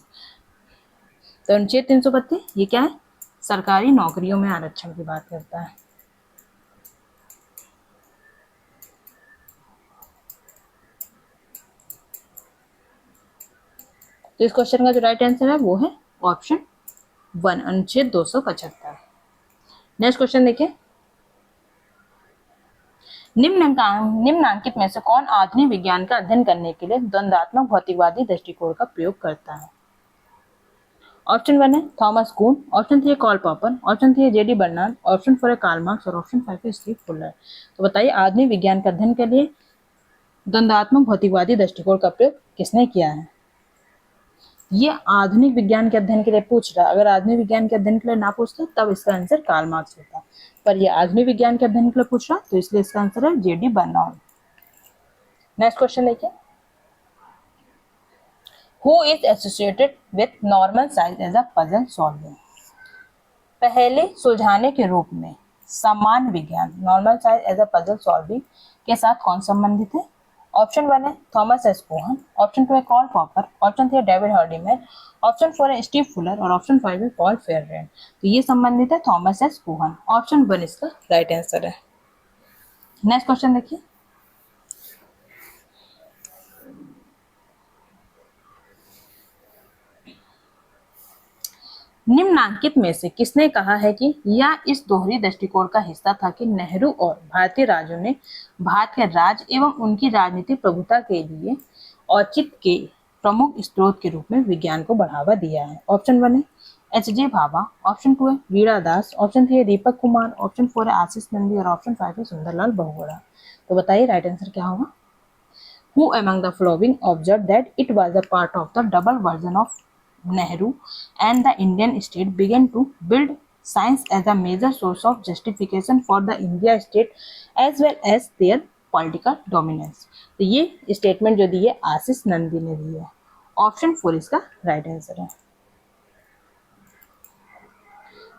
तो अनुच्छेद 332 ये क्या है? सरकारी नौकरियों में आरक्षण की बात करता है। तो इस क्वेश्चन का जो राइट आंसर है वो है ऑप्शन 1 अनुच्छेद 275। नेक्स्ट क्वेश्चन देखिए, निम्नांकित में से कौन आधुनिक विज्ञान का अध्ययन करने के लिए द्वंद्वात्मक भौतिकवादी दृष्टिकोण का प्रयोग करता है? ऑप्शन 1 है थॉमस कुन। ऑप्शन 3 है कार्ल पॉपर। ऑप्शन 3 है जेडी बर्नार्ड। ऑप्शन 4 है कार्ल मार्क्स और ऑप्शन 5 है स्टीव फुलर। तो बताइए आधुनिक विज्ञान का अध्ययन के लिए द्वंद्वात्मक भौतिकवादी दृष्टिकोण का प्रयोग किसने किया है? ये आधुनिक विज्ञान के अध्ययन के लिए पूछ रहा है। अगर आधुनिक विज्ञान के अध्ययन के लिए ना पूछता तब इसका आंसर कार्ल मार्क्स होता, पर ये आधुनिक विज्ञान के अध्ययन के लिए पूछ रहा तो इसलिए इसका आंसर है जेडी बर्नार्ड। नेक्स्ट क्वेश्चन देखिए, who is associated with normal साइज एज अ पजल सॉल्विंग? पहले सुलझाने के रूप में सामान्य विज्ञान नॉर्मल साइज एज अ पजल सॉल्विंग के साथ कौन संबंधित है? ऑप्शन 1 है थॉमस एस कुहन। ऑप्शन 2 है कार्ल पॉपर। ऑप्शन 3 है डेविड हार्डीमैन। ऑप्शन 4 है स्टीव फुलर और ऑप्शन 5 है पॉल फेयररैंड। तो ये संबंधित है थॉमस एस कुहन। ऑप्शन 1 इसका राइट आंसर है। नेक्स्ट क्वेश्चन देखिए, निम्नांकित में से किसने कहा है कि यह इस दोहरी दृष्टिकोण का हिस्सा था कि नेहरू और भारतीय राज्यों ने भारत के राज्य एवं उनकी राजनीतिक प्रभुता के लिए औचित्य के प्रमुख स्रोत के रूप में विज्ञान को बढ़ावा दिया है? ऑप्शन 1 है एच.जे. भाभा। ऑप्शन 2 है वीरा दास। ऑप्शन 3 है दीपक कुमार। ऑप्शन 4 है आशीष नंदी और ऑप्शन 5 है सुंदरलाल बहुगुणा। तो बताइए राइट आंसर क्या होगा? Who among the following observed that it was a part of the double version of Nehru and the Indian state began to build science as a major source of justification for the India state as well as their political dominance? तो ये statement जो दी है आशीष नंदी ने दी है। Option 4 इसका right answer है।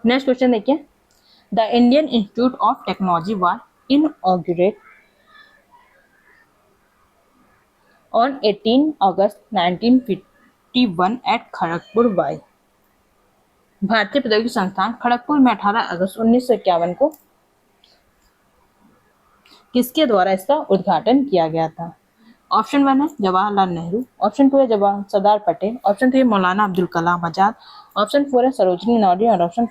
Next question देखिए, the Indian Institute of Technology was inaugurated on 18 August 1951 at Kharagpur by भारतीय प्रौद्योगिकी संस्थान खड़गपुर में 18 अगस्त 1951 को किसके द्वारा इसका उद्घाटन किया गया था? ऑप्शन 1 है जवाहरलाल नेहरू, ऑप्शन 2 है सरदार पटेल, ऑप्शन 3 है मौलाना अब्दुल कलाम आजाद, ऑप्शन 4 है सरोजिनी नायडू और ऑप्शन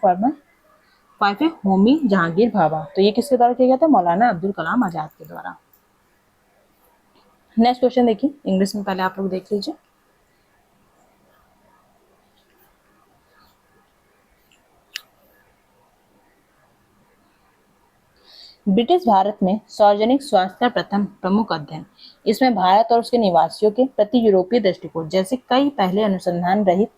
5 है होमी जहांगीर भाभा। तो ये किसके द्वारा किया गया था? मौलाना अब्दुल कलाम आजाद के द्वारा। नेक्स्ट क्वेश्चन देखिए, इंग्लिश में पहले आप लोग देख लीजिए। ब्रिटिश भारत में सार्वजनिक स्वास्थ्य का प्रथम प्रमुख अध्ययन। इसमें भारत और उसके निवासियों के प्रति यूरोपीय दृष्टिकोण जैसे कई पहले अनुसंधान रहित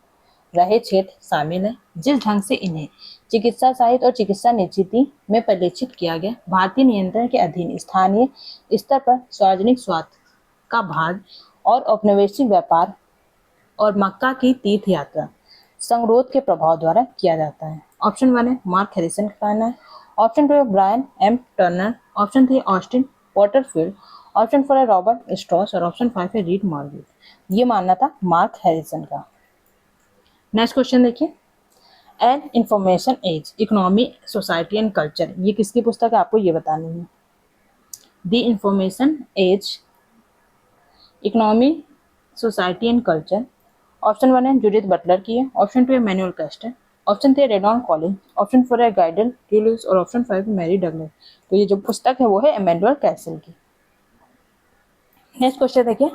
रहे क्षेत्र शामिल है। जिस ढंग से इन्हें चिकित्सा साहित्य और चिकित्सा नीति में परिलक्षित किया गया, भारतीय नियंत्रण के अधीन स्थानीय स्तर पर सार्वजनिक स्वास्थ्य का भाग और औपनिवेशिक व्यापार और मक्का की तीर्थ यात्रा संगरोध के प्रभाव द्वारा किया जाता है। ऑप्शन 1 है मार्क हैरिसन का कहना है, ऑप्शन 2 है Brian M Turner, option 3 Austin Porterfield, option 4 है रॉबर्ट स्ट्रॉस और ऑप्शन 5 है रीड मॉर्गेट। ये मानना था मार्क हैरिसन का। नेक्स्ट क्वेश्चन देखिए, an information age economy society and culture, ये किसकी पुस्तक है आपको ये बतानी है। The information age economy society and culture, option 1 है जूडिथ बटलर की है, ऑप्शन 2 है मैनुअल कैस्टर, ऑप्शन 3 है रेडॉन कॉलिन, ऑप्शन 4 है गाइडल ट्यूलिस और ऑप्शन 5 है मैरी डगलस। तो ये जो पुस्तक है वो है एमेंडुअल कैसल की। नेक्स्ट क्वेश्चन देखिए,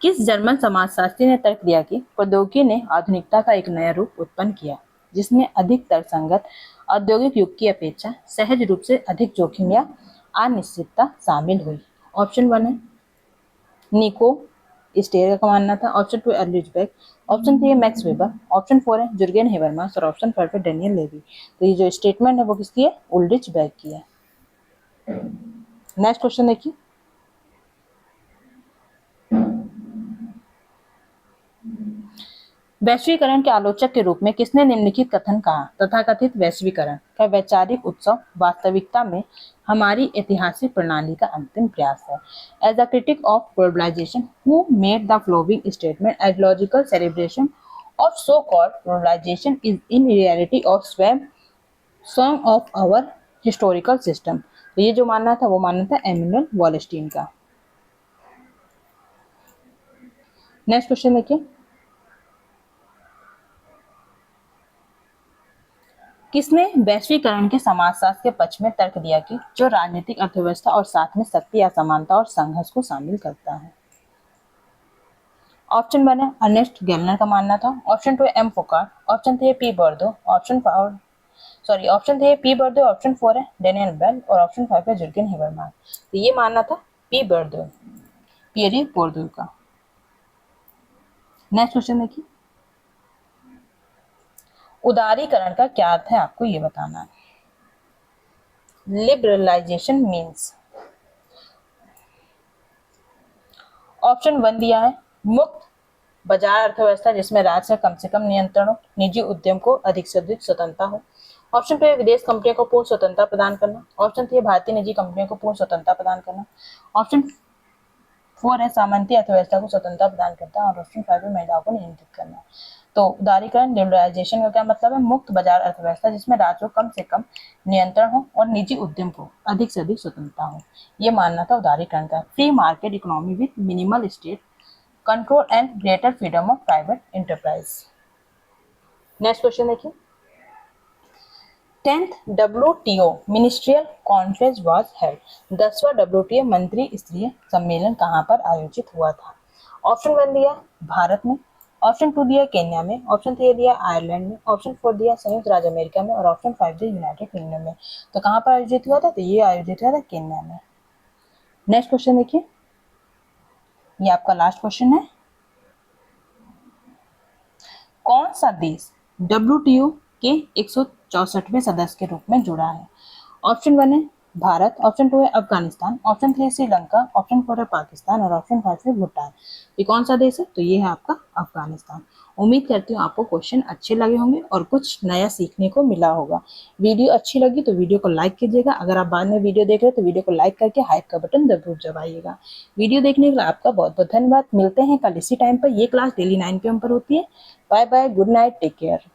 किस जर्मन समाजशास्त्री ने तर्क दिया कि प्रौद्योगिकी ने आधुनिकता का एक नया रूप उत्पन्न किया जिसमें अधिक तर्कसंगत औद्योगिक युग की अपेक्षा सहज रूप से अधिक जोखिम या अनिश्चितता शामिल हुई। ऑप्शन 1 है निको स्टेयर का मानना था, ऑप्शन 2 एल्रिच बेक, ऑप्शन 3 है मैक्स वेबर, ऑप्शन 4 है जुर्गेन हेबरमास और ऑप्शन 5 है डेनियल लेवी। तो ये जो स्टेटमेंट है वो किसकी है? उल्रिच बेक की है। नेक्स्ट क्वेश्चन देखिए, वैश्वीकरण के आलोचक के रूप में किसने निम्नलिखित कथन कहा? तथाकथित वैश्वीकरण का वैचारिक उत्सव वास्तविकता में हमारी ऐतिहासिक प्रणाली का अंतिम प्रयास है। As a critique of globalization who made the flowing statement as logical celebration of so called globalization is in reality of स्वयं ऑफ आवर हिस्टोरिकल सिस्टम। तो ये जो मानना था वो मानना था एमिनुअल वॉलस्टीन का। नेक्स्ट क्वेश्चन देखिए, किसने वैश्वीकरण के समाजशास्त्र के पक्ष में तर्क दिया कि जो राजनीतिक अर्थव्यवस्था और साथ में शक्ति असमानता और संघर्ष को शामिल करता है? ऑप्शन 1 है अर्नेस्ट गेलनर का मानना था, ऑप्शन 2 है एम फोकार्ट, ऑप्शन 3 है पी बर्दो, ऑप्शन 3 है पी बर्दो, ऑप्शन 4 है डेनियल बेल और ऑप्शन 5 है जुर्गेन हेबरमास। तो ये मानना था पी बर्दो, पियरे बोर्दो का। नेक्स्ट क्वेश्चन देखिए, उदारीकरण का क्या अर्थ है आपको ये बताना है। लिबरलाइजेशन मीन्स, ऑप्शन 1 दिया है मुक्त बाजार अर्थव्यवस्था जिसमें राज्य का कम से कम नियंत्रण हो, निजी उद्यम को अधिक से अधिक स्वतंत्रता हो। ऑप्शन 2 है विदेश कंपनियों को पूर्ण स्वतंत्रता प्रदान करना, ऑप्शन 3 है भारतीय निजी कंपनियों को पूर्ण स्वतंत्रता प्रदान करना, ऑप्शन 4 है सामंती अर्थव्यवस्था को स्वतंत्रता प्रदान करता है और ऑप्शन 5 है महिलाओं को नियंत्रित करना। तो उदारीकरण लिबरलाइजेशन का क्या मतलब है? मुक्त बाजार अर्थव्यवस्था जिसमें राज्यों को कम से कम नियंत्रण हो और निजी उद्यम को अधिक से अधिक स्वतंत्रता हो। ये मानना था उदारीकरण का। Free market economy with minimal state control and greater freedom of private enterprise. Next question देखिए, 10th WTO ministerial conference was held. 10वां WTO मंत्री स्तरीय सम्मेलन कहाँ पर आयोजित हुआ था? ऑप्शन 1 दिया भारत में, ऑप्शन 2 दिया केन्या में, ऑप्शन 3 दिया आयरलैंड में, ऑप्शन 4 दिया संयुक्त राज्य अमेरिका में और ऑप्शन 5 दिया यूनाइटेड किंगडम में। तो कहाँ पर आयोजित हुआ था? तो ये आयोजित हुआ था केन्या में। नेक्स्ट क्वेश्चन देखिए, ये आपका लास्ट क्वेश्चन है, कौन सा देश WTO के 164वें सदस्य के रूप में जुड़ा है? ऑप्शन 1 है भारत, ऑप्शन 2 है अफगानिस्तान, ऑप्शन 3 श्रीलंका, ऑप्शन 4 है पाकिस्तान और ऑप्शन 5 है भूटान। ये कौन सा देश है? तो ये है आपका अफगानिस्तान। उम्मीद करती हूँ आपको क्वेश्चन अच्छे लगे होंगे और कुछ नया सीखने को मिला होगा। वीडियो अच्छी लगी तो वीडियो को लाइक कीजिएगा। अगर आप बाद में वीडियो देख रहे हो तो वीडियो को लाइक करके हाइप का बटन जरूर दबाइएगा। वीडियो देखने के लिए आपका बहुत बहुत धन्यवाद। मिलते हैं कल इसी टाइम पर। ये क्लास डेली 9 PM पर होती है। Bye bye, good night, take care.